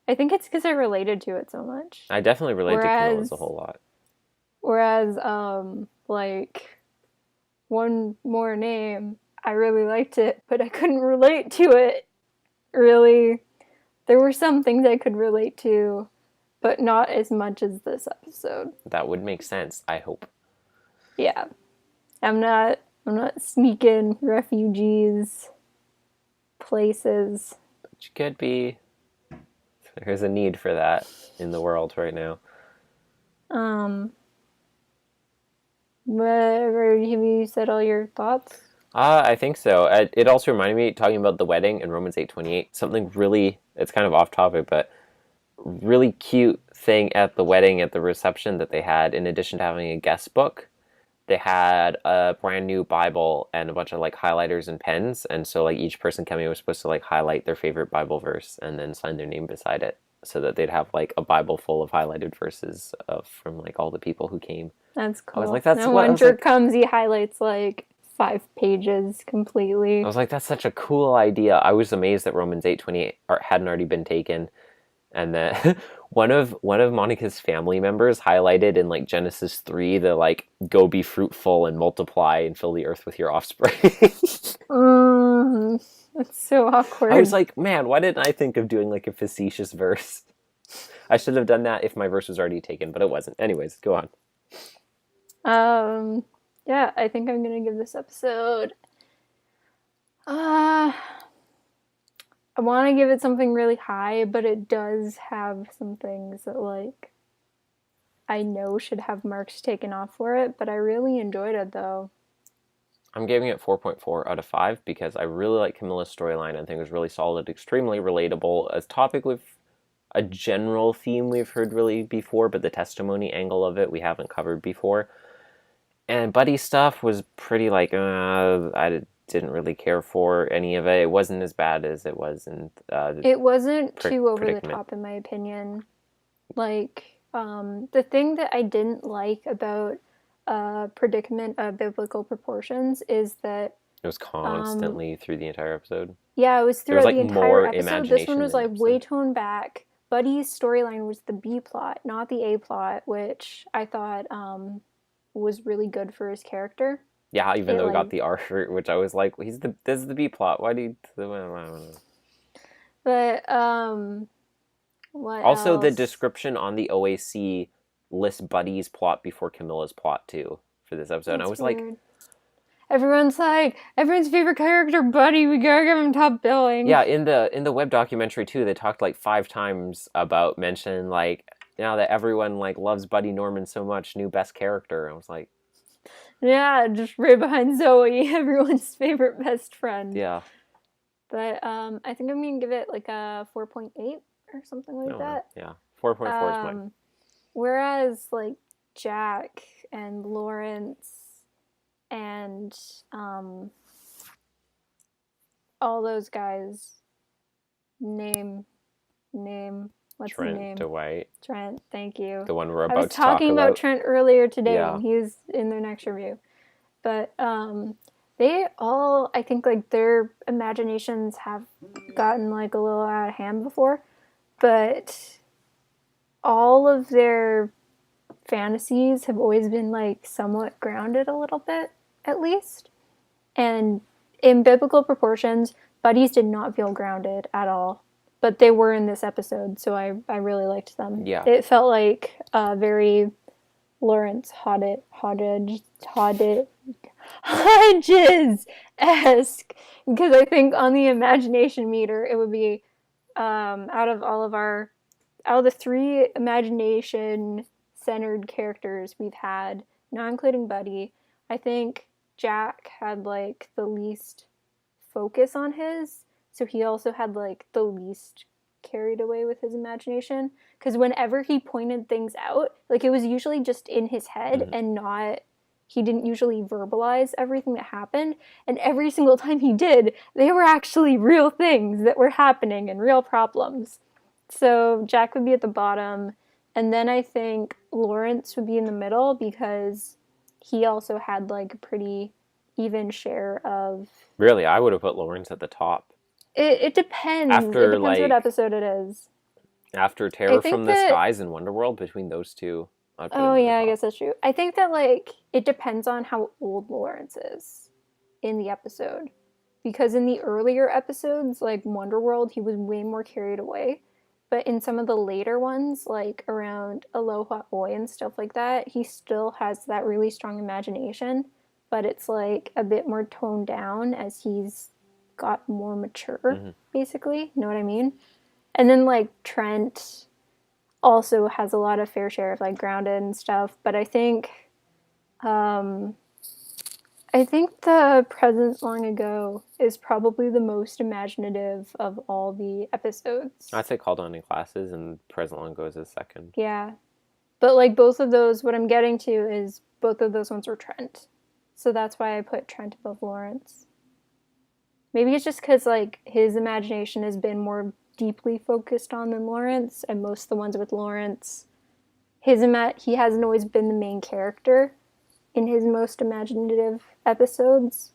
I think it's because I related to it so much. I definitely relate to Camilla's a whole lot. Whereas, like, One More Name, I really liked it, but I couldn't relate to it. Really, there were some things I could relate to, but not as much as this episode. That would make sense, I hope. Yeah. I'm not sneaking refugees places. But you could be. There's a need for that in the world right now. Have you said all your thoughts? I think so. It also reminded me, talking about the wedding in Romans 8:28, something really, it's kind of off topic, but really cute thing at the wedding, at the reception that they had, in addition to having a guest book, they had a brand new Bible and a bunch of like highlighters and pens. And so like each person coming was supposed to like highlight their favorite Bible verse and then sign their name beside it, so that they'd have like a Bible full of highlighted verses from like all the people who came. That's cool. I was like, that's and when Jerk comes, he highlights like 5 pages completely. I was like, that's such a cool idea. I was amazed that Romans 8:28 hadn't already been taken. And then one of Monica's family members highlighted in like Genesis 3 the like, go be fruitful and multiply and fill the earth with your offspring. That's so awkward. I was like, man, why didn't I think of doing like a facetious verse? I should have done that if my verse was already taken, but it wasn't. Anyways, go on. Yeah, I think I'm gonna give this episode, I want to give it something really high, but it does have some things that, like, I know should have marks taken off for it, but I really enjoyed it, though. I'm giving it 4.4 out of 5 because I really like Camilla's storyline. I think it was really solid, extremely relatable. A topic with a general theme we've heard really before, but the testimony angle of it we haven't covered before. And Buddy stuff was pretty like, I didn't really care for any of it. It wasn't as bad as it was in it wasn't too over the top, in my opinion. Like, the thing that I didn't like about Predicament of Biblical Proportions is that it was constantly through the entire episode. Yeah, it was throughout the entire episode. This one was like way episode. Toned back. Buddy's storyline was the B plot, not the A plot, which I thought was really good for his character. Yeah, even though it got the R, which I was like, this is the B plot. Why do you? I don't know. But what also else? The description on the OAC lists Buddy's plot before Camilla's plot too for this episode. And I was weird. Like, everyone's favorite character, Buddy. We gotta give him top billing. Yeah, in the web documentary too, they talked like 5 times about mentioning like, now that everyone like loves Buddy Norman so much, new best character. I was like, Yeah, just right behind Zoe, everyone's favorite best friend. Yeah. But I think I'm gonna give it like a 4.8 or something like that. Yeah. 4.4 is mine. Whereas like Jack and Lawrence and all those guys, name, what's Trent the name? Dwight. Trent, thank you. The one we're I about was to talk talking about Trent earlier today, and he's in their next review. But they all, I think, like their imaginations have gotten like a little out of hand before, but all of their fantasies have always been like somewhat grounded a little bit, at least. And in biblical proportions, buddies did not feel grounded at all. But they were in this episode, so I really liked them. Yeah. It felt like a very Lawrence Hodges-esque. Because I think on the imagination meter, it would be out of the 3 imagination-centered characters we've had, not including Buddy, I think Jack had like the least focus on his, so he also had like the least carried away with his imagination, because whenever he pointed things out, like it was usually just in his head and not, he didn't usually verbalize everything that happened, and every single time he did, they were actually real things that were happening and real problems. So Jack would be at the bottom, and then I think Lawrence would be in the middle, because he also had like a pretty even share of... Really, I would have put Lawrence at the top. It depends. After, it depends what episode it is. After Terror from the Skies and Wonderworld, between those two, I'd put him yeah, I guess that's true. I think that like it depends on how old Lawrence is in the episode. Because in the earlier episodes, like Wonderworld, he was way more carried away. But in some of the later ones, like around Aloha Oi and stuff like that, he still has that really strong imagination. But it's like a bit more toned down as he's got more mature, basically. You know what I mean? And then like Trent also has a lot of fair share of like grounded and stuff. But I think the Present Long Ago is probably the most imaginative of all the episodes. I'd say Called On in Classes and Present Long Ago is a second. Yeah. But like both of those, what I'm getting to is both of those ones were Trent. So that's why I put Trent above Lawrence. Maybe it's just because like his imagination has been more deeply focused on than Lawrence, and most of the ones with Lawrence, he hasn't always been the main character in his most imaginative episodes.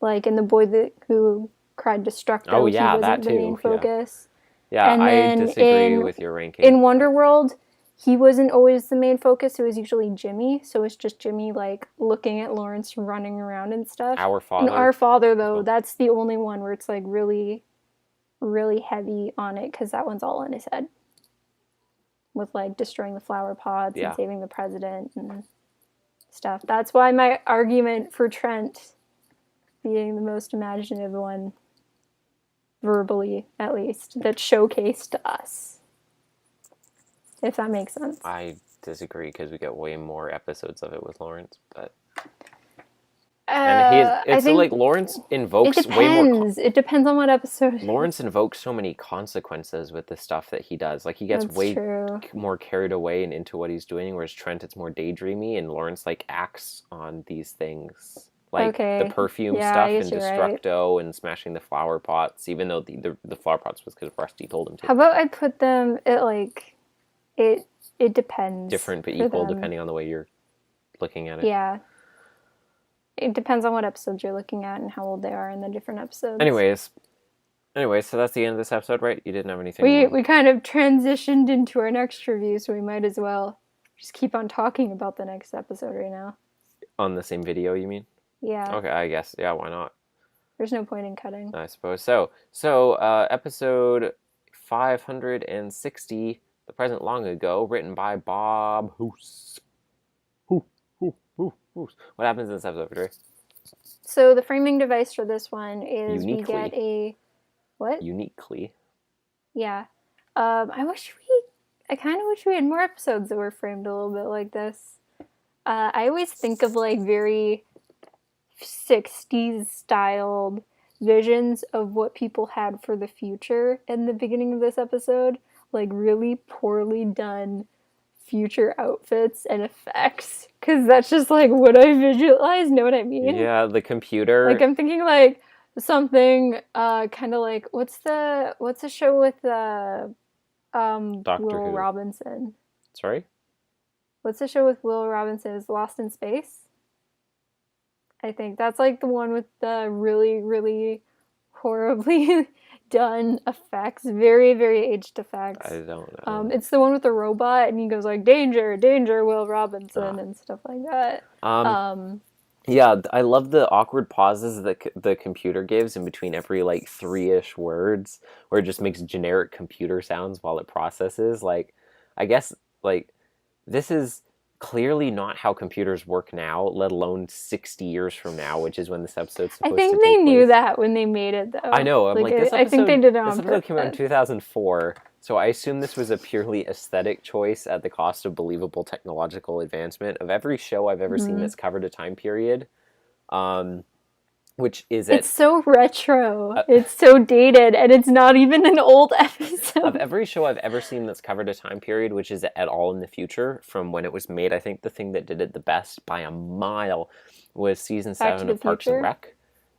Like in The Boy Who Cried Destructo, he wasn't the main focus. Yeah, and I disagree with your ranking. In Wonderworld, he wasn't always the main focus. It was usually Jimmy. So it's just Jimmy, like, looking at Lawrence running around and stuff. Our Father. And Our Father, though, that's the only one where it's, like, really, really heavy on it, because that one's all in his head. With, like, destroying the flower pots and saving the president and stuff. That's why my argument for Trent being the most imaginative one, verbally, at least, that's showcased to us. If that makes sense. I disagree, because we get way more episodes of it with Lawrence, but like Lawrence invokes way more. It depends on what episode. Lawrence invokes so many consequences with the stuff that he does. Like he gets more carried away and into what he's doing, whereas Trent, it's more daydreamy, and Lawrence like acts on these things, like the perfume stuff and Destructo and smashing the flower pots. Even though the flower pots was because Rusty told him to. How about I put them at like. It depends. Different but equal depending on the way you're looking at it. Yeah. It depends on what episodes you're looking at and how old they are in the different episodes. Anyways, so that's the end of this episode, right? You didn't have anything We kind of transitioned into our next review, so we might as well just keep on talking about the next episode right now. On the same video, you mean? Yeah. Okay, I guess. Yeah, why not? There's no point in cutting. I suppose so. So, episode 560... The Present Long Ago, written by Bob Hoose. Hoose. What happens in this episode, Dre? So the framing device for this one is we get a... What? Uniquely. Yeah. I kind of wish we had more episodes that were framed a little bit like this. I always think of like very 60s styled visions of what people had for the future in the beginning of this episode. Like really poorly done future outfits and effects. Because that's just like what I visualize. Know what I mean? Yeah, the Like computer. I'm thinking like something kind of like what's the show with Doctor Will Who. Robinson? Sorry? What's the show with Will Robinson? Is Lost in Space? I think that's like the one with the really, really horribly done effects, very, very aged I effects. don't know. It's the one with the robot, and he goes like "Danger, danger, Will Robinson" Ah. and stuff like that. Um, Um, yeah, I love the awkward pauses that the computer gives in between every like three-ish words, where it just makes generic computer sounds while it processes. Like, I guess like this is clearly not how computers work now, let alone 60 years from now, which is when this episode's I supposed to think they take knew place. that when they made it, I though. know. I'm Like like I think they did it this on episode came out in purpose. 2004, so I assume this was a purely aesthetic choice at the cost of believable technological advancement. Of every show I've ever seen Mm-hmm. that's covered a time period, um, which is It's at so retro. uh, It's so dated, and it's not even an old of episode. every show I've ever seen that's covered a time period, which is at all in the future from when it was made, I think the thing that did it the best by a mile was season Back to 7 the of Parks and Future. Rec.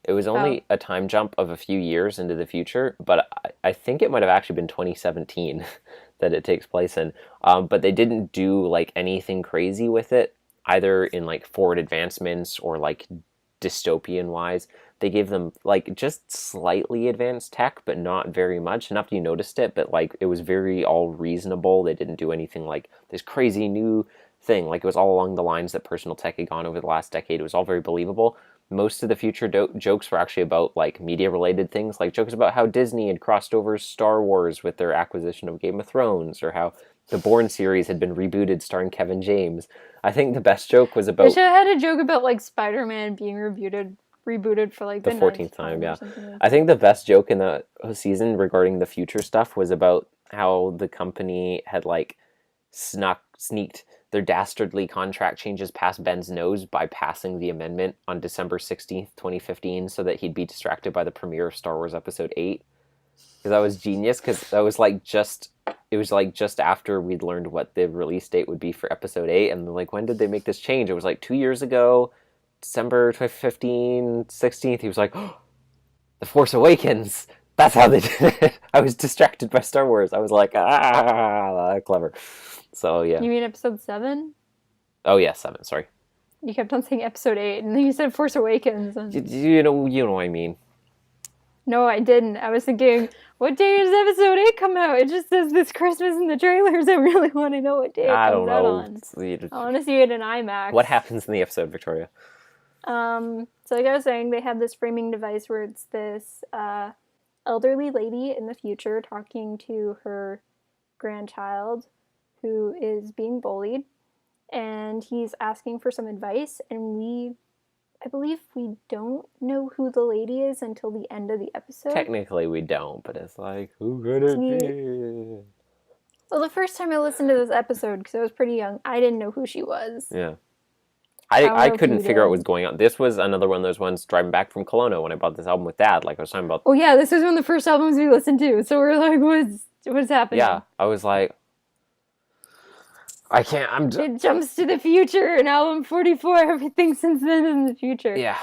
It was Oh, only a time jump of a few years into the future, but I think it might have actually been 2017 that it takes place in. But they didn't do like anything crazy with it, either in like forward advancements or like dystopian wise. They gave them like just slightly advanced tech, but not very much. Enough you noticed it, but like it was very all reasonable. They didn't do anything like this crazy new thing. Like it was all along the lines that personal tech had gone over the last decade. It was all very believable. Most of the future jokes were actually about like media related things, like jokes about how Disney had crossed over Star Wars with their acquisition of Game of Thrones, or how the Bourne series had been rebooted starring Kevin James. I think the best joke was they about should have had a joke about like Spider-Man being rebooted for like the the ninth 14th time, time or yeah. something like I that. think the best joke in the season regarding the future stuff was about how the company had like sneaked their dastardly contract changes past Ben's nose by passing the amendment on December 16th, 2015, so that he'd be distracted by the premiere of Star Wars Episode 8. Because that was genius, because that was like just it was like just after we'd learned what the release date would be for Episode 8, and like, when did they make this change? It was like 2 years ago, December 2015, 16th. He was like, oh, The Force Awakens. That's how they did it. I was distracted by Star Wars. I was like, clever. So yeah. You mean episode 7? Oh yeah, 7. Sorry. You kept on saying episode 8, and then you said Force Awakens. And... You know what I mean. No, I didn't. I was thinking, what day does episode 8 come out? It just says this Christmas in the trailers. I really want to know what day it I comes don't out know. on. I want to see it in IMAX. What happens in the episode, Victoria? So like I was saying, they have this framing device where it's this elderly lady in the future talking to her grandchild who is being bullied, and he's asking for some advice, and I believe we don't know who the lady is until the end of the episode. Technically, we don't, but it's like, who could it be? Well, the first time I listened to this episode, because I was pretty young, I didn't know who she was. Yeah. I don't I know if couldn't you figure out what did. was going on. This was another one of those ones driving back from Kelowna when I bought this album with Dad. Like I was talking about. Oh yeah, this was one of the first albums we listened to, so we're like, what's happening? Yeah, I was like, I can't. It jumps to the future in album 44. Everything since then is in the future. Yeah.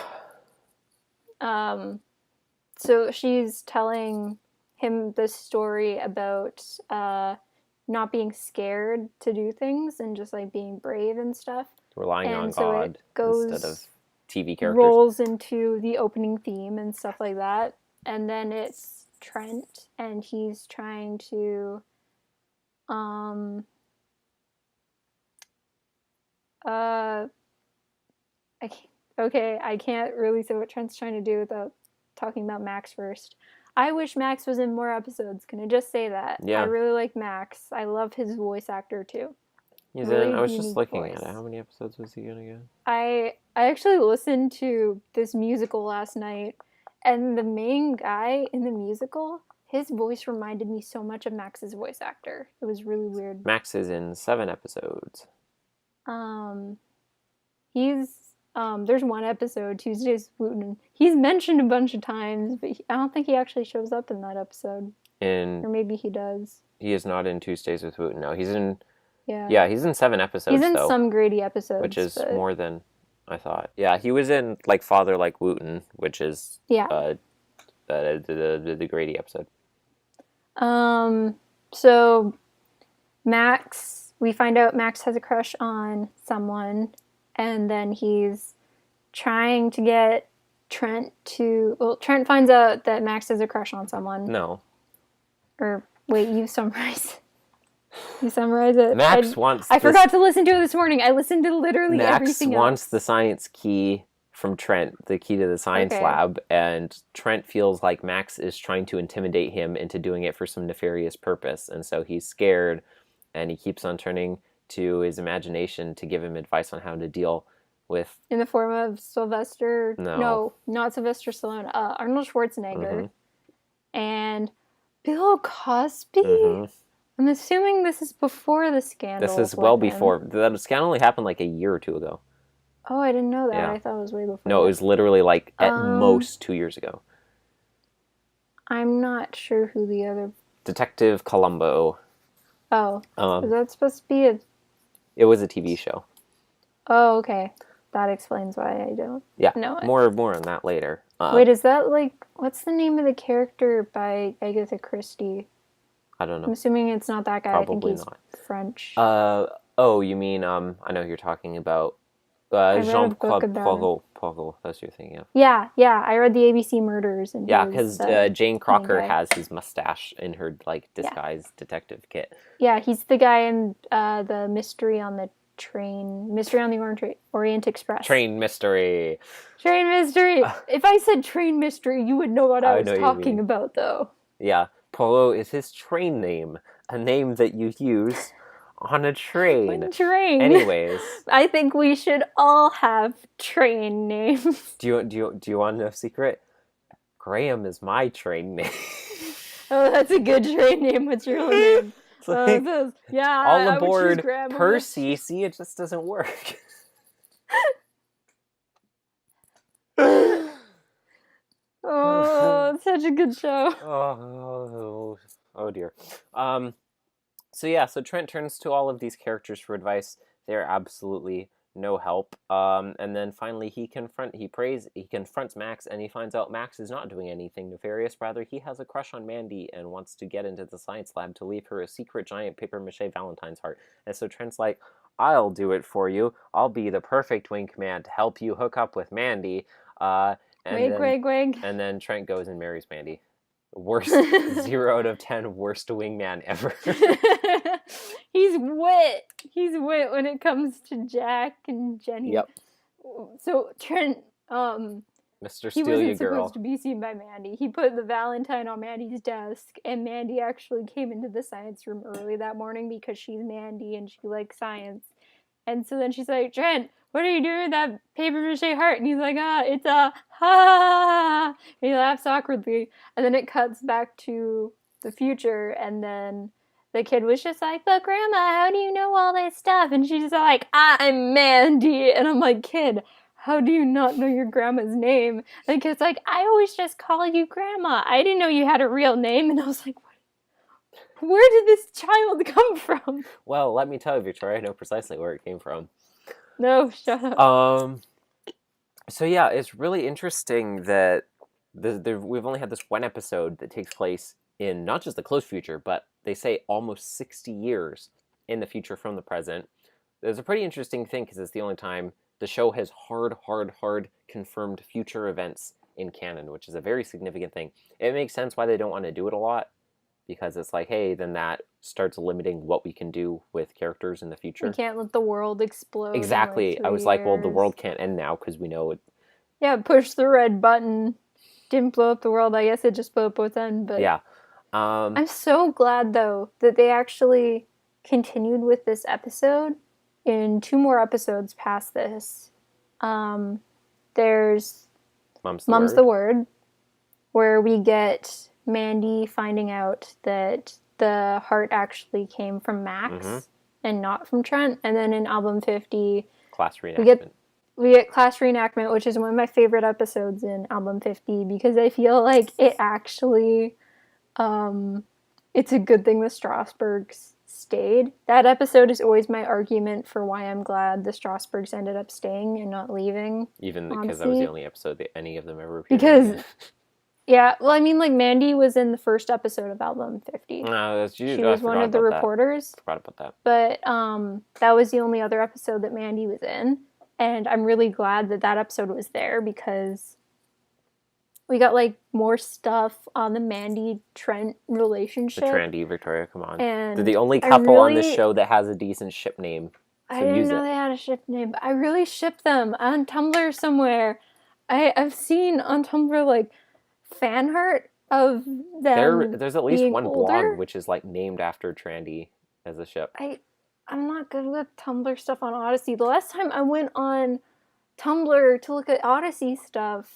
So she's telling him this story about not being scared to do things and just like being brave and stuff. Relying on And so God it goes, instead of TV characters. rolls into the opening theme and stuff like that. And then it's Trent, and he's trying to I can't really say what Trent's trying to do without talking about Max first. I wish Max was in more episodes. Can I just say that? Yeah. I really like Max. I love his voice actor too. He's Really in. I was just unique looking voice. at it. How many episodes was he gonna get? I actually listened to this musical last night, and the main guy in the musical, his voice reminded me so much of Max's voice actor. It was really weird. Max is in 7 episodes. There's one episode, Tuesdays with Wooten. He's mentioned a bunch of times, but I don't think he actually shows up in that episode. Or maybe he does. He is not in Tuesdays with Wooten. No, he's in... Yeah, he's in 7 episodes, he's in though. some Grady episodes. Which is more than I thought. Yeah, he was in, like, Father Like Wooten, which is the Grady episode. So Max, we find out Max has a crush on someone, and then he's trying to get Trent to... Well, Trent finds out that Max has a crush on someone. No. Or, wait, you summarize. You summarize it. I forgot to listen to it this morning. I listened to literally everything else. Max wants the science key from Trent, the key to the science lab, and Trent feels like Max is trying to intimidate him into doing it for some nefarious purpose, and so he's scared, and he keeps on turning to his imagination to give him advice on how to deal with... In the form of Sylvester... No, not Sylvester Stallone. Arnold Schwarzenegger. And Bill Cosby? I'm assuming this is before the scandal. This is well before. The scandal only happened like a year or two ago. Oh, I didn't know that. Yeah. I thought it was way before. No, it was literally like at most 2 years ago. I'm not sure who the other... Detective Columbo. Oh. Is that supposed to be a... It was a TV show. Oh, okay. That explains why I don't know it. More on that later. Wait, is that like... What's the name of the character by Agatha Christie? I don't know. I'm assuming it's not that guy. Probably I think he's French. Oh, you mean, I know who you're talking about. Jean-Claude Poggle. That's your thing, yeah. Yeah, I read the ABC Murders. And because Jane Crocker has his mustache in her, like, disguised detective kit. Yeah, he's the guy in the Mystery on the Train... Mystery on the Orient Express. Train Mystery. If I said Train Mystery, you would know what I was talking about, though. Yeah. Polo is his train name, a name that you use on a train. Anyways, I think we should all have train names. Do you want to know a secret? Graham is my train name. Oh, that's a good train name. What's your real name? Like, all aboard Percy. See, it just doesn't work. Oh, it's such a good show. Oh dear. So Trent turns to all of these characters for advice. They're absolutely no help. And then finally he confronts Max, and he finds out Max is not doing anything nefarious. Rather, he has a crush on Mandy and wants to get into the science lab to leave her a secret giant papier-mâché Valentine's heart. And so Trent's like, I'll do it for you. I'll be the perfect wink man to help you hook up with Mandy. Wig. And then Trent goes and marries Mandy. Worst 0 out of 10 worst wingman ever. He's wit. He's wit when it comes to Jack and Jenny. Yep. So Trent, Mr. He Steal wasn't Your Girl. supposed to be seen by Mandy. He put the Valentine on Mandy's desk, and Mandy actually came into the science room early that morning because she's Mandy and she likes science. And so then she's like, Trent, what are you doing with that papier-mâché heart? And he's like, it's a ha. And he laughs awkwardly. And then it cuts back to the future, and then the kid was just like, but Grandma, how do you know all this stuff? And she's like, I'm Mandy. And I'm like, kid, how do you not know your grandma's name? And the kid's like, I always just call you Grandma. I didn't know you had a real name. And I was like, what? Where did this child come from? Well, let me tell you, Victoria, I know precisely where it came from. No, shut up. So yeah, it's really interesting that we've only had this one episode that takes place in not just the close future, but they say almost 60 years in the future from the present. There's a pretty interesting thing because it's the only time the show has hard confirmed future events in canon, which is a very significant thing. It makes sense why they don't want to do it a lot, because it's like, hey, then that starts limiting what we can do with characters in the future. We can't let the world explode. Exactly. I was like, well, the world can't end now because we know it. Yeah, push the red button. Didn't blow up the world. I guess it just blew up both ends. But yeah. I'm so glad, though, that they actually continued with this episode in 2 more episodes past this. There's Mum's the Word, where we get Mandy finding out that the heart actually came from Max and not from Trent. And then in album 50, class reenactment. we get class reenactment, which is one of my favorite episodes in album 50 because I feel like it actually, it's a good thing the Strasbergs stayed. That episode is always my argument for why I'm glad the Strasbergs ended up staying and not leaving. Even because Odyssey. that was the only episode that any of them ever appeared Because, in. yeah, well, I mean, like, Mandy was in the first episode of album 50. No, that's you. She was one of the reporters. I forgot about that. But that was the only other episode that Mandy was in. And I'm really glad that that episode was there because we got, like, more stuff on the Mandy-Trent relationship. The Trendy, Victoria, come on. And they're the only couple on this show that has a decent ship name. So I didn't know they had a ship name, but I really ship them on Tumblr somewhere. I've seen on Tumblr, like, fan art of them. There's at least one older. blog which is, like, named after Trendy as a ship. I'm not good with Tumblr stuff on Odyssey. The last time I went on Tumblr to look at Odyssey stuff,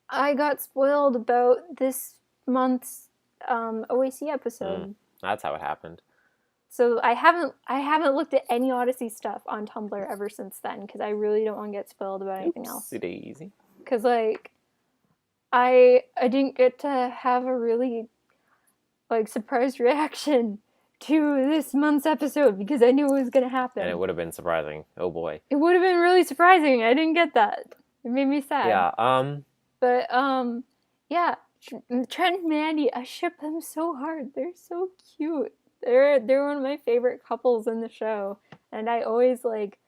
I got spoiled about this month's OAC episode. That's how it happened. So I haven't looked at any Odyssey stuff on Tumblr ever since then because I really don't want to get spoiled about anything else. Oopsie-daisy. Because, like, I didn't get to have a really, like, surprise reaction to this month's episode because I knew it was going to happen. And it would have been surprising. Oh, boy. It would have been really surprising. I didn't get that. It made me sad. Yeah, But, yeah. Trent and Mandy, I ship them so hard. They're so cute. They're one of my favorite couples in the show. And I always, like,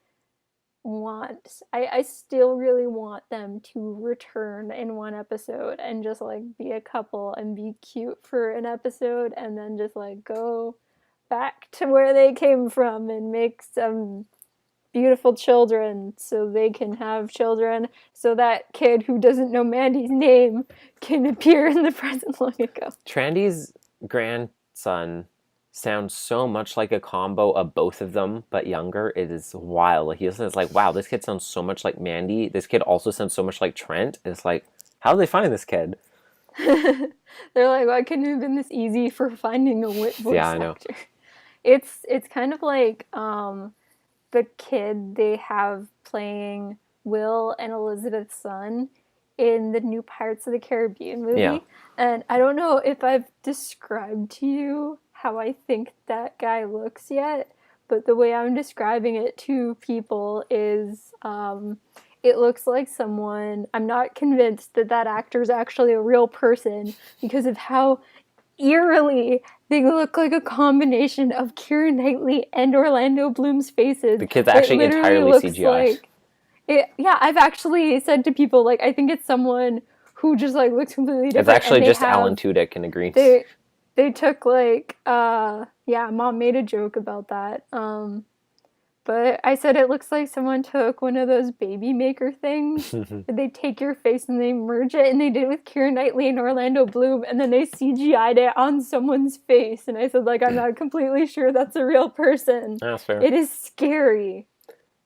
I still really want them to return in one episode and just, like, be a couple and be cute for an episode and then just, like, go back to where they came from and make some beautiful children so they can have children so that kid who doesn't know Mandy's name can appear in the present long ago. Trandy's grandson sounds so much like a combo of both of them, but younger. It is wild. It's like, wow, this kid sounds so much like Mandy. This kid also sounds so much like Trent. It's like, how did they find this kid? They're like, why couldn't it have been this easy for finding a voice I know. actor? It's kind of like the kid they have playing Will and Elizabeth's son in the new Pirates of the Caribbean movie. Yeah. And I don't know if I've described to you how I think that guy looks yet, but the way I'm describing it to people is it looks like someone, I'm not convinced that that actor is actually a real person because of how eerily they look like a combination of Keira Knightley and Orlando Bloom's faces. The kid's actually entirely CGI. I've actually said to people, like, I think it's someone who just, like, looks completely different. It's actually just Alan Tudyk in a green. They took, like, Mom made a joke about that. But I said it looks like someone took one of those baby maker things. They take your face and they merge it, and they did it with Keira Knightley and Orlando Bloom, and then they CGI'd it on someone's face. And I said, like, I'm not completely sure that's a real person. That's fair. It is scary.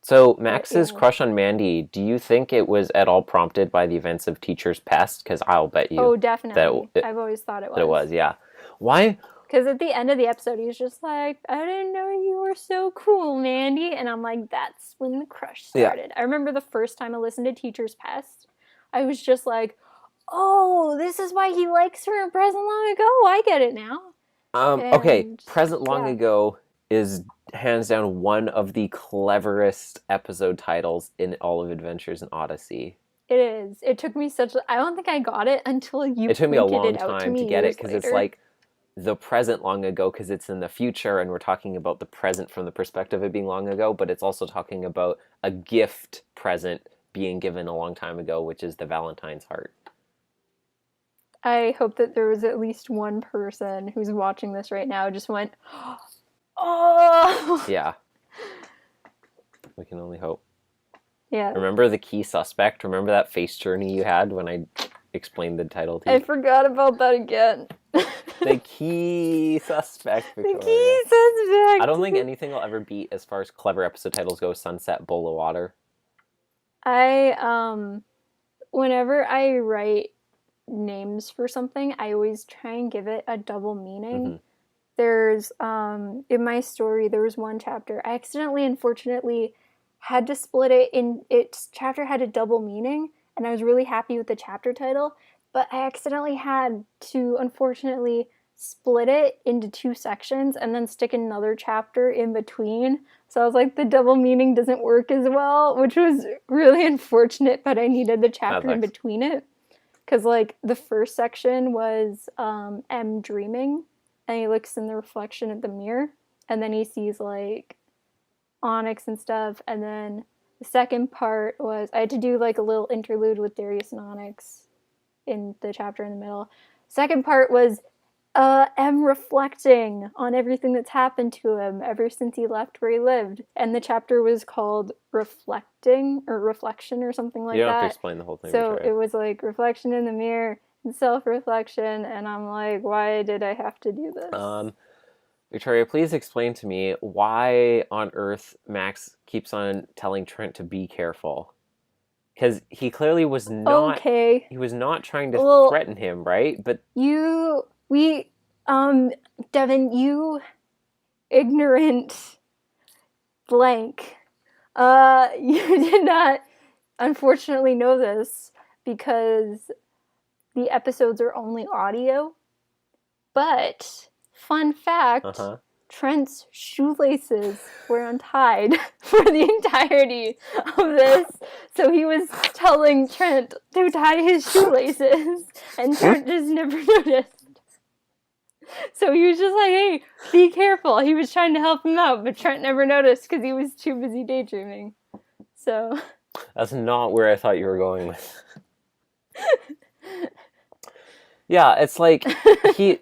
So, Max's crush on Mandy, do you think it was at all prompted by the events of Teacher's Pest? Because I'll bet you. Oh, definitely. I've always thought it was. That it was, yeah. Why? Because at the end of the episode, he's just like, I didn't know you were so cool, Mandy. And I'm like, that's when the crush started. Yeah. I remember the first time I listened to Teacher's Pest, I was just like, oh, this is why he likes her Present Long Ago. I get it now. Okay, Present Long Ago is hands down one of the cleverest episode titles in all of Adventures in Odyssey. It is. It took me I don't think I got it until you. It took me a long time to get it because it's like the present long ago because it's in the future and we're talking about the present from the perspective of it being long ago, but it's also talking about a gift present being given a long time ago, which is the Valentine's heart. I hope that there was at least one person who's watching this right now just went, oh! Yeah. We can only hope. Yeah. Remember the key suspect? Remember that face journey you had when I explained the title to you? I forgot about that again. The key suspect, Victoria. The key suspect. I don't think anything will ever beat, as far as clever episode titles go, Sunset Bowl of Water. Whenever I write names for something, I always try and give it a double meaning. Mm-hmm. There's, in my story, there was one chapter. I accidentally, unfortunately, had to split it in, its chapter had a double meaning, and I was really happy with the chapter title, but I accidentally had to, unfortunately, split it into 2 sections and then stick another chapter in between. So I was like, the double meaning doesn't work as well, which was really unfortunate, but I needed the chapter in between it. Because, like, the first section was M dreaming, and he looks in the reflection of the mirror, and then he sees, like, Onyx and stuff, and then the second part was, I had to do, like, a little interlude with Darius and Onyx in the chapter in the middle. Second part was M reflecting on everything that's happened to him ever since he left where he lived. And the chapter was called Reflecting, or Reflection, or something like that. You don't have to explain the whole thing. So it was like reflection in the mirror and self-reflection, and I'm like, why did I have to do this? Victoria, please explain to me why on earth Max keeps on telling Trent to be careful. Because he clearly was not... Okay. He was not trying to threaten him, right? But... Devin, you ignorant blank. You did not, unfortunately, know this because the episodes are only audio. But, fun fact, Trent's shoelaces were untied for the entirety of this. So he was telling Trent to tie his shoelaces, and Trent just never noticed. So he was just like, hey, be careful. He was trying to help him out, but Trent never noticed because he was too busy daydreaming. So... That's not where I thought you were going with. Yeah, it's like,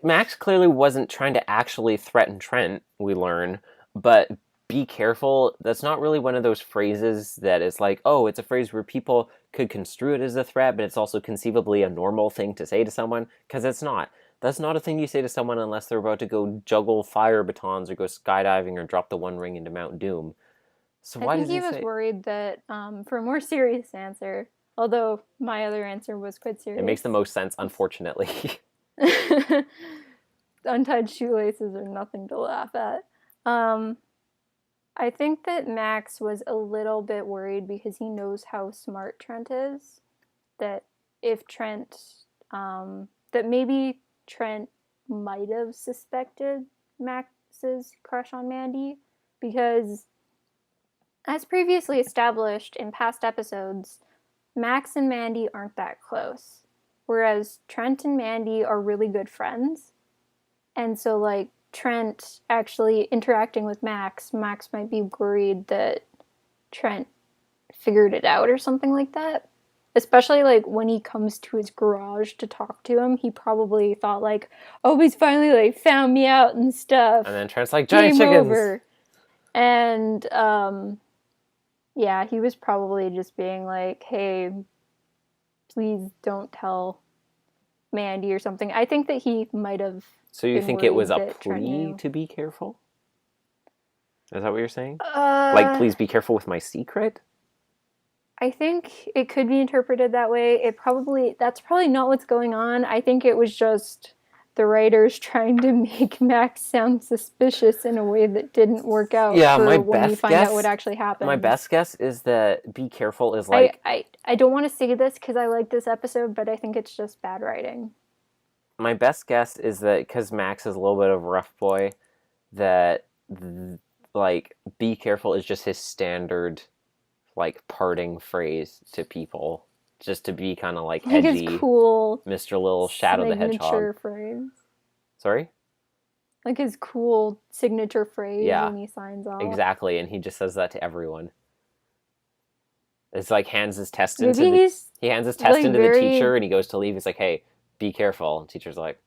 Max clearly wasn't trying to actually threaten Trent, we learn, but be careful, that's not really one of those phrases that is like, oh, it's a phrase where people could construe it as a threat, but it's also conceivably a normal thing to say to someone, because it's not. That's not a thing you say to someone unless they're about to go juggle fire batons or go skydiving or drop the One Ring into Mount Doom. So why does he say... I think he was worried that, for a more serious answer, although my other answer was quite serious. It makes the most sense, unfortunately. Untied shoelaces are nothing to laugh at. I think that Max was a little bit worried because he knows how smart Trent is. That if Trent... that maybe... Trent might have suspected Max's crush on Mandy, because as previously established in past episodes, Max and Mandy aren't that close, whereas Trent and Mandy are really good friends. And so, like, Trent actually interacting with Max might be worried that Trent figured it out or something like that. Especially, like, when he comes to his garage to talk to him, he probably thought, like, oh, he's finally, like, found me out and stuff. And then Trent's like, giant chickens! Over. And, yeah, he was probably just being like, hey, please don't tell Mandy or something. I think that he might have... So you think it was a plea to be careful? Is that what you're saying? Like, please be careful with my secret? I think it could be interpreted that way. That's probably not what's going on. I think it was just the writers trying to make Max sound suspicious in a way that didn't work out when you find out what actually happened. My best guess is that be careful is like... I don't want to say this because I like this episode, but I think it's just bad writing. My best guess is that because Max is a little bit of a rough boy, that, like, be careful is just his standard... like parting phrase to people, just to be kind of like edgy, like his cool Mr. Little Shadow the Hedgehog signature phrase. Sorry? Like his cool signature phrase when he signs off. Exactly, and he just says that to everyone. It's like hands his test into the teacher, and he goes to leave. He's like, "Hey, be careful." And the teacher's like,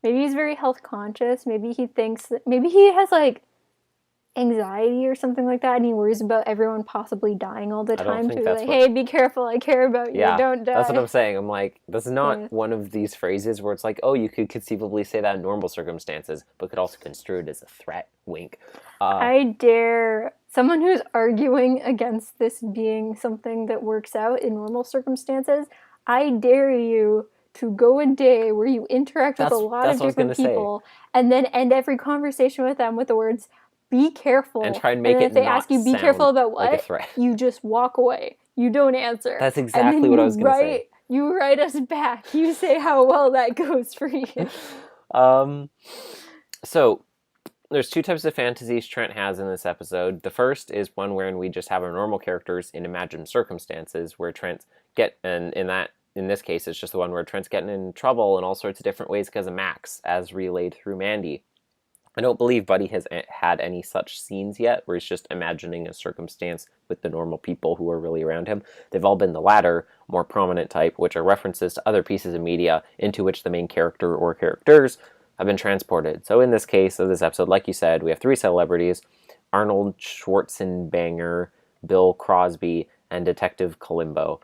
maybe he's very health conscious. Maybe he thinks that maybe he has like anxiety or something like that, and he worries about everyone possibly dying all the time. So he's like, hey, be careful, I care about you, don't die. That's what I'm saying. I'm like, that's not one of these phrases where it's like, oh, you could conceivably say that in normal circumstances, but could also construe it as a threat. Wink. I dare someone who's arguing against this being something that works out in normal circumstances, I dare you to go a day where you interact with a lot of different people and then end every conversation with them with the words, be careful. And try and make then it if they not ask you, be careful sound about like a what, threat. you just walk away. You don't answer. That's exactly what I was going to say. You write us back. You say how well that goes for you. So there's two types of fantasies Trent has in this episode. The first is one wherein we just have our normal characters in imagined circumstances where Trent's in this case, it's just the one where Trent's getting in trouble in all sorts of different ways because of Max, as relayed through Mandy. I don't believe Buddy has had any such scenes yet, where he's just imagining a circumstance with the normal people who are really around him. They've all been the latter, more prominent type, which are references to other pieces of media into which the main character or characters have been transported. So in this case of this episode, like you said, we have three celebrities: Arnold Schwarzenegger, Bill Crosby, and Detective Columbo.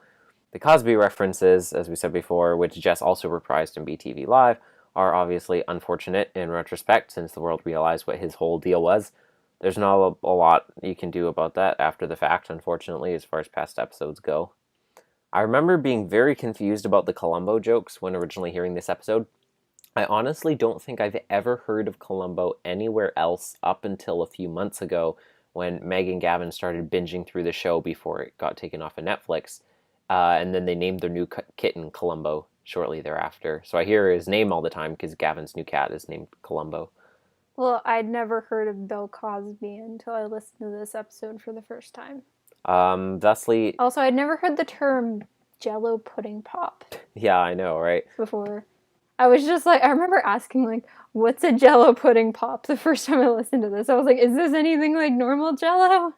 The Cosby references, as we said before, which Jess also reprised in BTV Live, are obviously unfortunate in retrospect, since the world realized what his whole deal was. There's not a lot you can do about that after the fact, unfortunately, as far as past episodes go. I remember being very confused about the Columbo jokes when originally hearing this episode. I honestly don't think I've ever heard of Columbo anywhere else up until a few months ago, when Meg and Gavin started binging through the show before it got taken off of Netflix. And then they named their new kitten Columbo shortly thereafter. So I hear his name all the time because Gavin's new cat is named Columbo. Well, I'd never heard of Bill Cosby until I listened to this episode for the first time. Thusly... Also, I'd never heard the term Jello pudding pop. Yeah, I know, right? Before. I was just like, I remember asking, like, what's a Jello pudding pop the first time I listened to this? I was like, is this anything like normal Jello?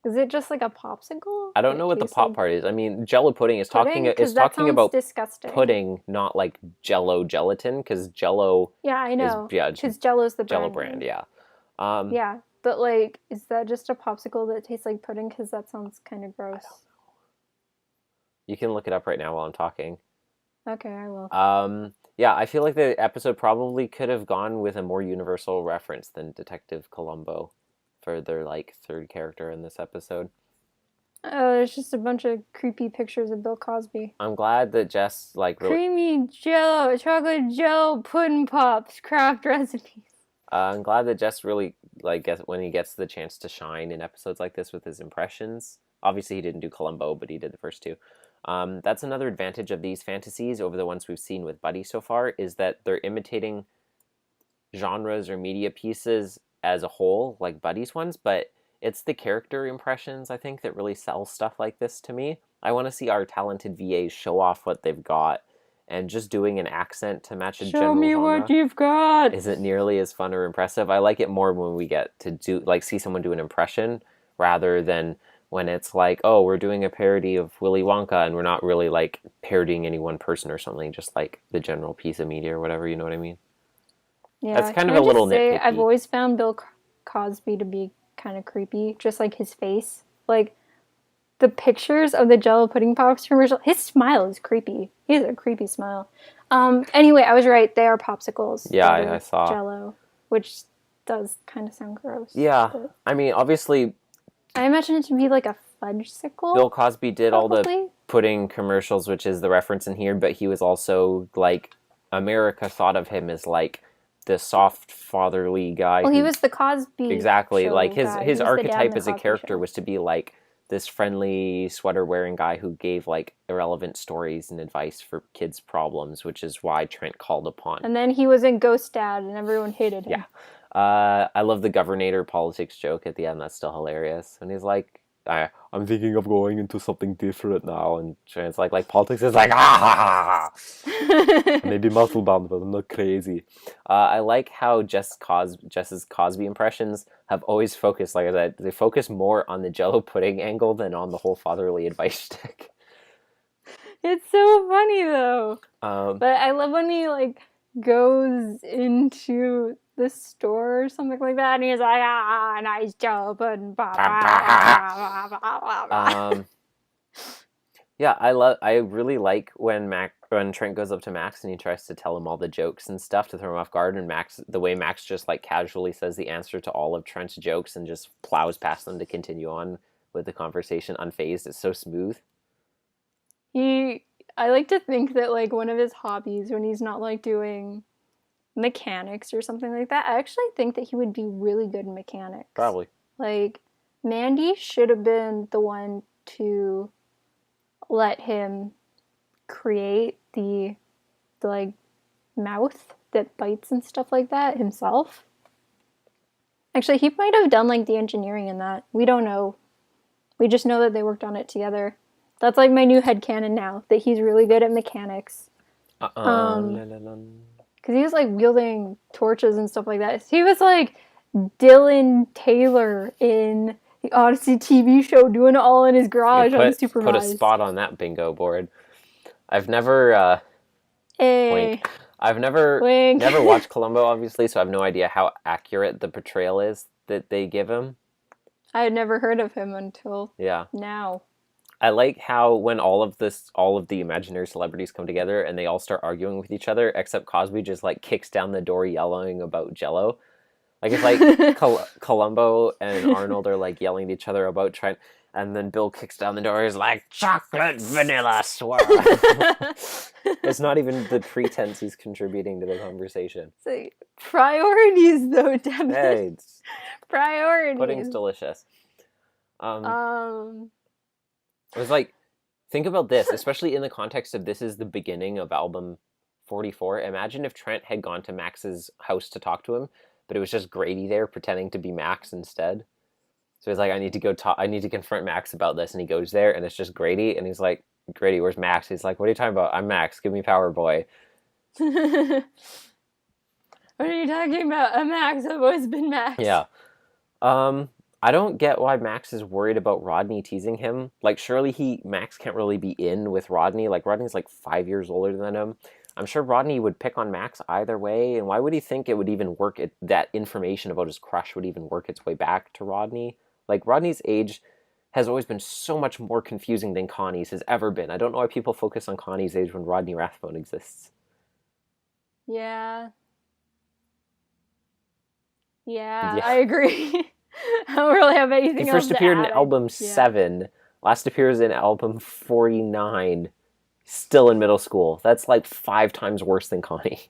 Is it just like a popsicle? I don't know what the pop part is. I mean, Jello pudding is talking about disgusting. Pudding, not like Jello gelatin, because Jello. Yeah, I know. Because Jello's the Jello brand, yeah. Yeah, but like, is that just a popsicle that tastes like pudding? Because that sounds kind of gross. You can look it up right now while I'm talking. Okay, I will. Yeah, I feel like the episode probably could have gone with a more universal reference than Detective Columbo for their, like, third character in this episode. There's just a bunch of creepy pictures of Bill Cosby. I'm glad that Jess, like... Creamy Jello, chocolate Jello pudding pops, craft recipes. I'm glad that Jess really, like, when he gets the chance to shine in episodes like this with his impressions. Obviously, he didn't do Columbo, but he did the first two. That's another advantage of these fantasies over the ones we've seen with Buddy so far, is that they're imitating genres or media pieces as a whole, like Buddy's ones, but it's the character impressions, I think, that really sell stuff like this to me. I want to see our talented VAs show off what they've got, and just doing an accent to match a general genre. Show me what you've got! Isn't nearly as fun or impressive. I like it more when we get to see someone do an impression, rather than when it's like, oh, we're doing a parody of Willy Wonka, and we're not really, like, parodying any one person or something, just, like, the general piece of media or whatever, you know what I mean? Yeah, that's kind of a little nitpicky. I've always found Bill Cosby to be kind of creepy, just like his face. Like, the pictures of the Jello pudding pops commercial, his smile is creepy. He has a creepy smile. Anyway, I was right. They are popsicles. Yeah, I saw. Jello, which does kind of sound gross. Yeah, I mean, obviously... I imagine it to be like a fudgesicle. Bill Cosby did probably all the pudding commercials, which is the reference in here, but he was also, like, America thought of him as, like, the soft, fatherly guy. Well, he was the Cosby Exactly. show Like, guy. his archetype as a Cosby character show. was to be, like, this friendly, sweater-wearing guy who gave, like, irrelevant stories and advice for kids' problems, which is why Trent called upon. And then he was in Ghost Dad, and everyone hated him. Yeah. I love the governor politics joke at the end. That's still hilarious. And he's like, I'm thinking of going into something different now. And Trent's like politics is like, ah! Maybe muscle bound, but I'm not crazy. I like how Jess's Cosby impressions have always focused, like I said, they focus more on the Jello pudding angle than on the whole fatherly advice stick. It's so funny, though. But I love when he, like, goes into the store or something like that, and he's like, nice Jello pudding pop. Yeah, I really like when Trent goes up to Max and he tries to tell him all the jokes and stuff to throw him off guard, and the way Max just, like, casually says the answer to all of Trent's jokes and just plows past them to continue on with the conversation unfazed. It's so smooth. I like to think that, like, one of his hobbies when he's not, like, doing mechanics or something like that. I actually think that he would be really good in mechanics. Probably. Like, Mandy should have been the one to let him create the like mouth that bites and stuff like that himself. Actually, he might have done like the engineering in that. We don't know. We just know that they worked on it together. That's like my new headcanon now, that he's really good at mechanics. Because he was like wielding torches and stuff like that. He was like Dylan Taylor in the Odyssey TV show, doing it all in his garage unsupervised. Put a spot on that bingo board. I've never Hey. I've never watched Columbo, obviously, so I have no idea how accurate the portrayal is that they give him. I had never heard of him until now. I like how when all of the imaginary celebrities come together and they all start arguing with each other, except Cosby just like kicks down the door yelling about Jell-O. Like it's like Columbo and Arnold are like yelling at each other about trying, and then Bill kicks down the door. He's like, chocolate vanilla swirl. It's not even the pretense he's contributing to the conversation. It's like, priorities, though, Devin. Hey, priorities. Pudding's delicious. It was like, think about this, especially in the context of this is the beginning of album 44. Imagine if Trent had gone to Max's house to talk to him, but it was just Grady there pretending to be Max instead. So he's like, I need to confront Max about this. And he goes there and it's just Grady. And he's like, Grady, where's Max? He's like, what are you talking about? I'm Max. Give me power, boy. What are you talking about? I'm Max. I've always been Max. Yeah. I don't get why Max is worried about Rodney teasing him. Like, surely Max can't really be in with Rodney. Like, Rodney's like 5 years older than him. I'm sure Rodney would pick on Max either way. And why would he think it would even work? That information about his crush would even work its way back to Rodney? Like, Rodney's age has always been so much more confusing than Connie's has ever been. I don't know why people focus on Connie's age when Rodney Rathbone exists. Yeah, I agree. I don't really have anything else to add. He first appeared in album 7. Last appears in album 49. Still in middle school. That's like 5 times worse than Connie.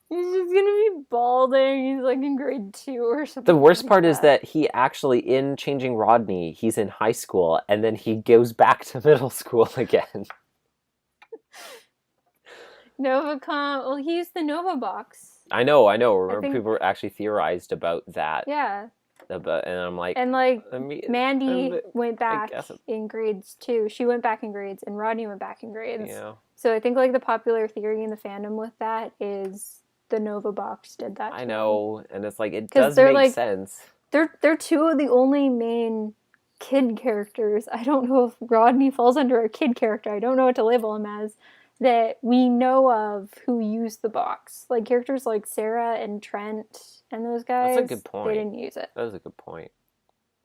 He's just gonna be balding. He's like in grade 2 or something. The worst part is that he actually, in Changing Rodney, he's in high school, and then he goes back to middle school again. Novacom. Well, he used the Nova box. I know. Remember, people actually theorized about that. Yeah. And I'm like... And, like, Mandy went back in grades, too. She went back in grades, and Rodney went back in grades. Yeah. So I think, like, the popular theory in the fandom with that is the Nova box did that. I know, and it's like, it does make sense. They're 2 of the only main kid characters. I don't know if Rodney falls under a kid character. I don't know what to label him as. That we know of who used the box. Like, characters like Sarah and Trent and those guys. That's a good point. They didn't use it. That was a good point.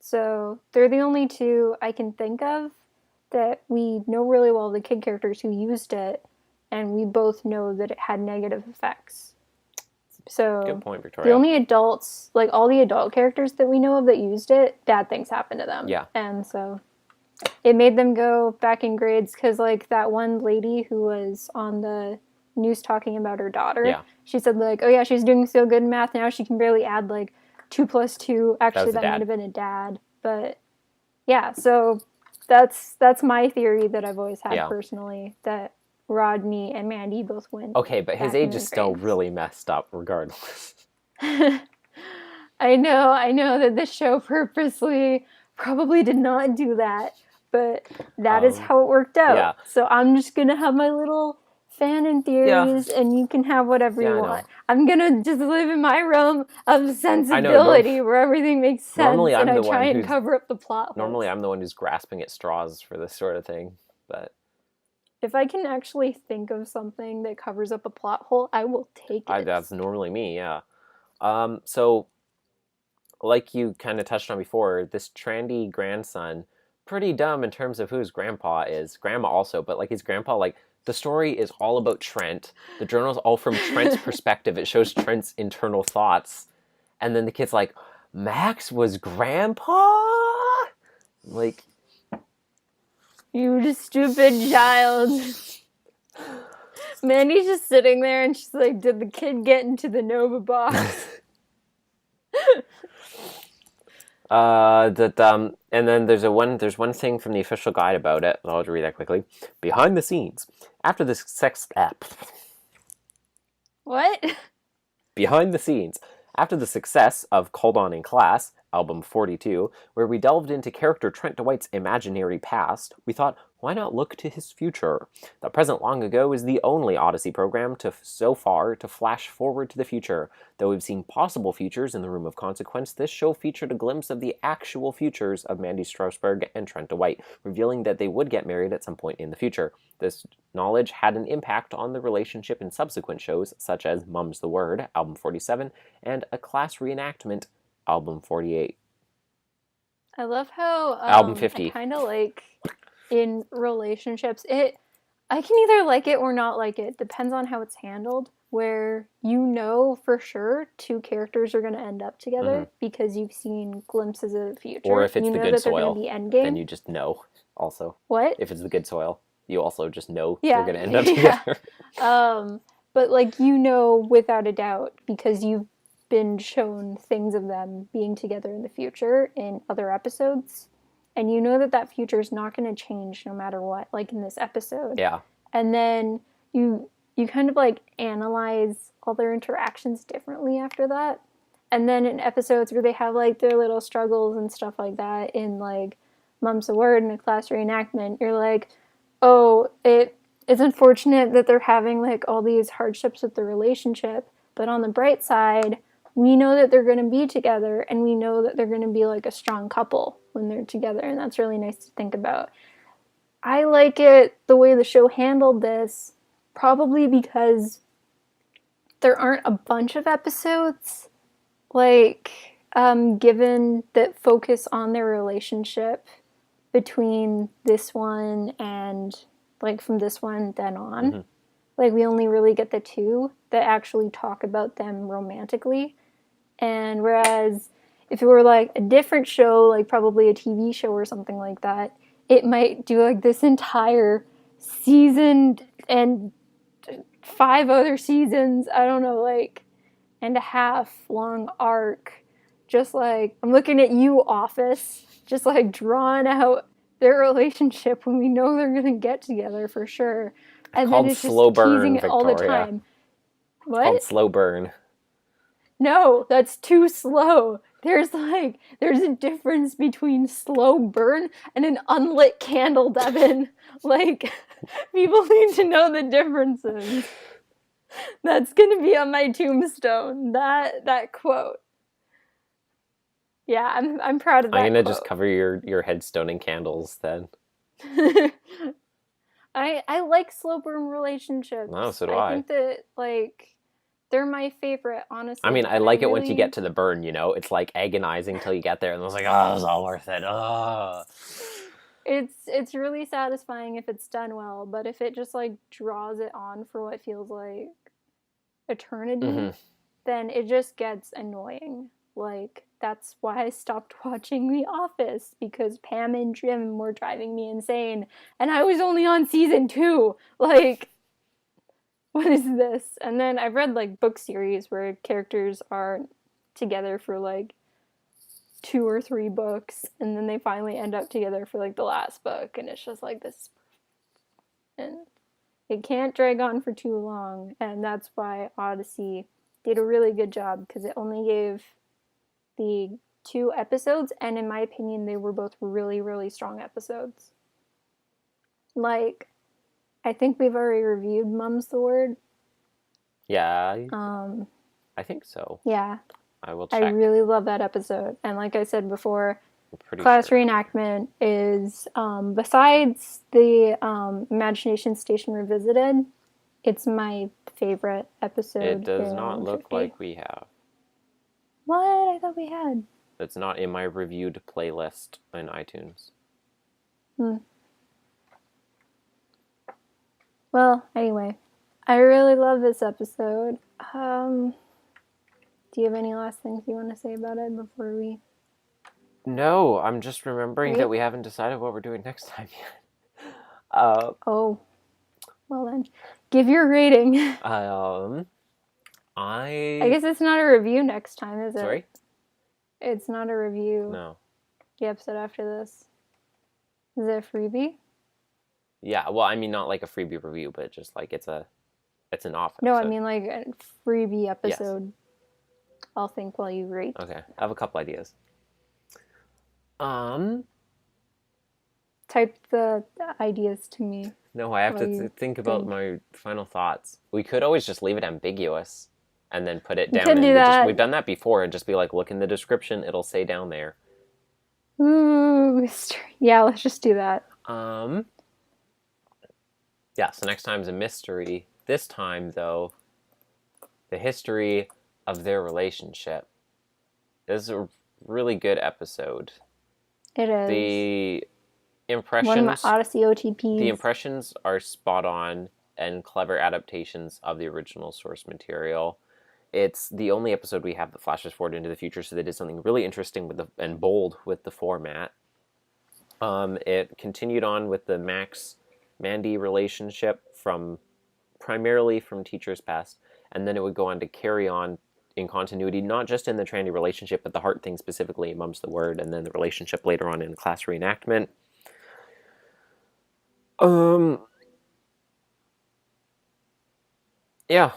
So, they're the only 2 I can think of that we know really well, the kid characters who used it, and we both know that it had negative effects. So, good point, Victoria. The only adults, like all the adult characters that we know of that used it, bad things happened to them. Yeah. And so... it made them go back in grades because, like, that one lady who was on the news talking about her daughter, she said, like, oh, yeah, she's doing so good in math now, she can barely add, like, 2 plus 2. Actually, that might have been a dad. But, yeah, so that's my theory that I've always had personally, that Rodney and Mandy both went. Okay, but his age is still really messed up regardless. I know that this show purposely probably did not do that. But that is how it worked out. Yeah. So I'm just going to have my little fanon theories, and you can have whatever you want. I'm going to just live in my realm of sensibility where everything makes sense, and I try and cover up the plot holes. Normally I'm the one who's grasping at straws for this sort of thing. But if I can actually think of something that covers up a plot hole, I will take it. That's normally me, yeah. So, like you kind of touched on before, this trendy grandson... pretty dumb in terms of who his grandpa is. Grandma also, but like his grandpa, like the story is all about Trent. The journal's all from Trent's perspective. It shows Trent's internal thoughts. And then the kid's like, Max was grandpa? Like, you stupid child. Mandy's just sitting there, and she's like, "Did the kid get into the Nova box?" And then there's one thing from the official guide about it. I'll read that quickly. Behind the scenes, after the sex app. What? Behind the scenes, after the success of Called On in Class, album 42, where we delved into character Trent DeWhite's imaginary past, we thought, why not look to his future? The Present Long Ago is the only Odyssey program so far to flash forward to the future. Though we've seen possible futures in The Room of Consequence, this show featured a glimpse of the actual futures of Mandy Strasberg and Trent DeWhite, revealing that they would get married at some point in the future. This knowledge had an impact on the relationship in subsequent shows, such as Mum's the Word, album 47, and A Class Reenactment, album 48. I love how album 50. I kind of like in relationships. I can either like it or not like it. Depends on how it's handled. Where you know for sure two characters are going to end up together because you've seen glimpses of the future. Or if it's you the know good that they're soil, going to be endgame. then you just know. Also, what? If it's the good soil, you also just know Yeah. they're going to end up together. But like you know without a doubt because you've been shown things of them being together in the future in other episodes, and you know that that future is not going to change no matter what. Like in this episode. Yeah. And then you kind of like analyze all their interactions differently after that. And then in episodes where they have like their little struggles and stuff like that in like Mum's the Word and A Class Reenactment, you're like, oh, it's unfortunate that they're having like all these hardships with the relationship, but on the bright side, we know that they're going to be together and we know that they're going to be like a strong couple when they're together, and that's really nice to think about. I like it the way the show handled this, probably because there aren't a bunch of episodes like given that focus on their relationship between this one and like from this one then on. Like we only really get the two that actually talk about them romantically. And whereas if it were like a different show, like probably a TV show or something like that, it might do like this entire season and 5 other seasons, I don't know, like, and a half long arc. Just like, I'm looking at you, Office, just like drawing out their relationship when we know they're going to get together for sure. And then it's just teasing it all the time. What? Called slow burn. No, that's too slow. There's a difference between slow burn and an unlit candle, Devin. Like, people need to know the differences. That's gonna be on my tombstone. That quote. Yeah, I'm proud of that. I'm gonna quote. just cover your headstone in candles then. I like slow burn relationships. Oh, so do I. I think that like they're my favorite, honestly. I mean, I like it once you get to the burn, you know? It's like agonizing till you get there and it's like, oh, it's all worth it. Oh. It's really satisfying if it's done well, but if it just like draws it on for what feels like eternity, then it just gets annoying. Like, that's why I stopped watching The Office, because Pam and Jim were driving me insane, and I was only on season 2. Like, what is this? And then I've read like book series where characters are together for like 2 or 3 books, and then they finally end up together for like the last book, and it's just like this. And it can't drag on for too long, and that's why Odyssey did a really good job, because it only gave the 2 episodes, and in my opinion, they were both really, really strong episodes. Like, I think we've already reviewed Mum's the Word. Yeah. I think so. Yeah. I will check. I really love that episode. And like I said before, Class Reenactment is, besides the Imagination Station Revisited, it's my favorite episode. It does not look like we have. What? I thought we had. It's not in my reviewed playlist in iTunes. Well, anyway, I really love this episode. Do you have any last things you want to say about it before we... No, I'm just remembering that we haven't decided what we're doing next time yet. Oh, well then. Give your rating. I I guess it's not a review next time, is it? Sorry? It's not a review. No. The episode after this. Is it a freebie? Yeah, well, I mean, not like a freebie review, but just like it's an off episode. No, I mean like a freebie episode. Yes. I'll think while you rate. Okay, I have a couple ideas. Type the ideas to me. No, I have to think about my final thoughts. We could always just leave it ambiguous and then put it down. You can do that. We've done that before and just be like, look in the description, it'll say down there. Ooh, mystery. Yeah, let's just do that. Yeah, so next time's a mystery. This time, though, the history of their relationship. This is a really good episode. It is. The impressions... One of my Odyssey OTPs. The impressions are spot on and clever adaptations of the original source material. It's the only episode we have that flashes forward into the future, so they did something really interesting and bold with the format. It continued on with the Max-Mandy relationship primarily from Teachers Past, and then it would go on to carry on in continuity, not just in the tranny relationship, but the heart thing specifically, Mum's the Word, and then the relationship later on in class reenactment. Yeah.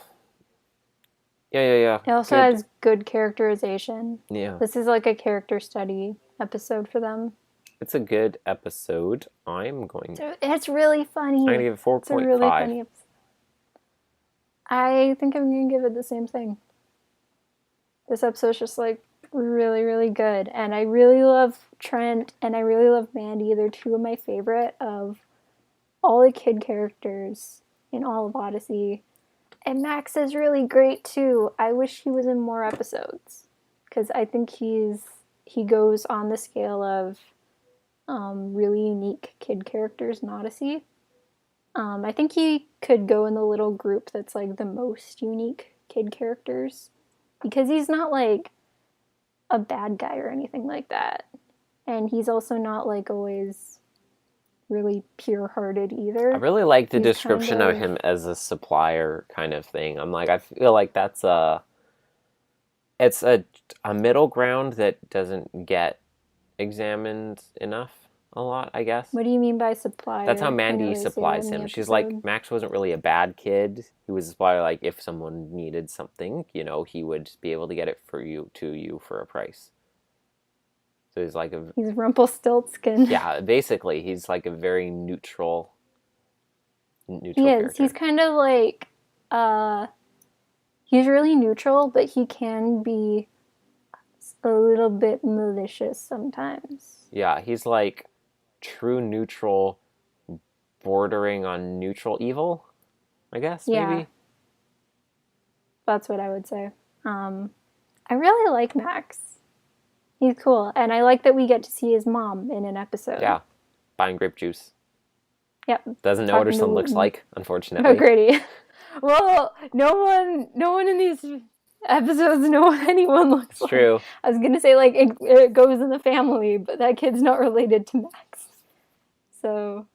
It also has good characterization. Yeah. This is like a character study episode for them. It's a good episode. It's really funny. I'm going to give it 4.5. It's a really funny episode. I think I'm going to give it the same thing. This episode's just like really, really good. And I really love Trent and I really love Mandy. They're two of my favorite of all the kid characters in all of Odyssey. And Max is really great too. I wish he was in more episodes because I think he goes on the scale of really unique kid characters in Odyssey. I think he could go in the little group that's like the most unique kid characters because he's not like a bad guy or anything like that. And he's also not like always really pure-hearted either. I really like the description of him as a supplier kind of thing. I'm like, I feel like it's a middle ground that doesn't get examined enough a lot, I guess. What do you mean by supplier? That's how Mandy supplies him. She's like, Max wasn't really a bad kid. He was a supplier, like, if someone needed something, he would be able to get it to you for a price. So he's like he's Rumpelstiltskin. Yeah, basically, he's like a very neutral character. He's kind of like, he's really neutral, but he can be a little bit malicious sometimes. Yeah, he's like true neutral, bordering on neutral evil, I guess, maybe. That's what I would say. I really like Max. He's cool. And I like that we get to see his mom in an episode. Yeah. Buying grape juice. Yep. Doesn't know what her son looks like, unfortunately. Oh, Grady. Well, no one in these episodes know what anyone looks like. True. I was going to say, like, it goes in the family, but that kid's not related to Max. So,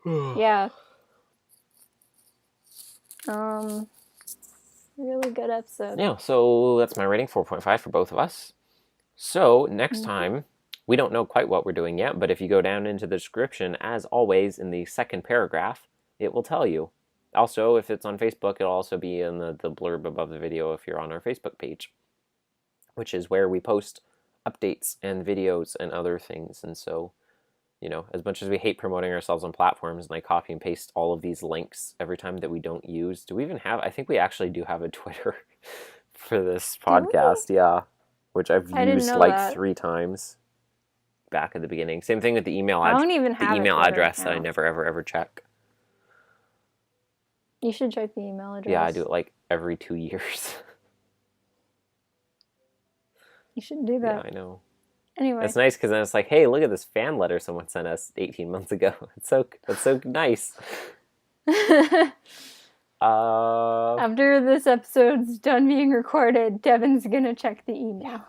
yeah. Really good episode. Yeah, so that's my rating, 4.5 for both of us. So, next time, we don't know quite what we're doing yet, but if you go down into the description, as always, in the second paragraph, it will tell you. Also, if it's on Facebook, it'll also be in the blurb above the video if you're on our Facebook page, which is where we post updates and videos and other things. And so, as much as we hate promoting ourselves on platforms, and I copy and paste all of these links every time that we don't use, do we even have, I think we actually do have a Twitter for this podcast, yeah. Which I've used like 3 times back at the beginning. Same thing with the email address. I don't even have the email address that I never ever check. You should check the email address. Yeah, I do it like every 2 years. You should do that. Yeah, I know. Anyway, it's nice because then it's like, hey, look at this fan letter someone sent us 18 months ago. That's so nice. After this episode's done being recorded, Devin's gonna check the email.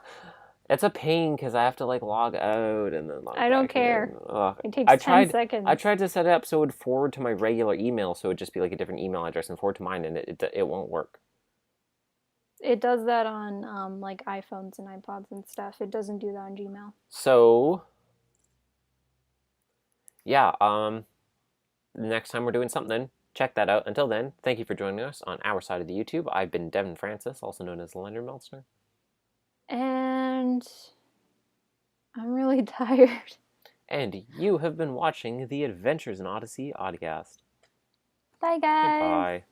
It's a pain because I have to like log out and then log I don't back care. in. Ugh. It takes I 10 tried. I seconds. tried to set it up so it would forward to my regular email, so it would just be like a different email address and forward to mine, and it won't work. It does that on like iPhones and iPods and stuff. It doesn't do that on Gmail. So yeah, next time we're doing something, check that out. Until then, thank you for joining us on our side of the YouTube. I've been Devin Francis, also known as Leonard Meltzner. And I'm really tired. And you have been watching the Adventures in Odyssey Oddcast. Bye, guys. Goodbye.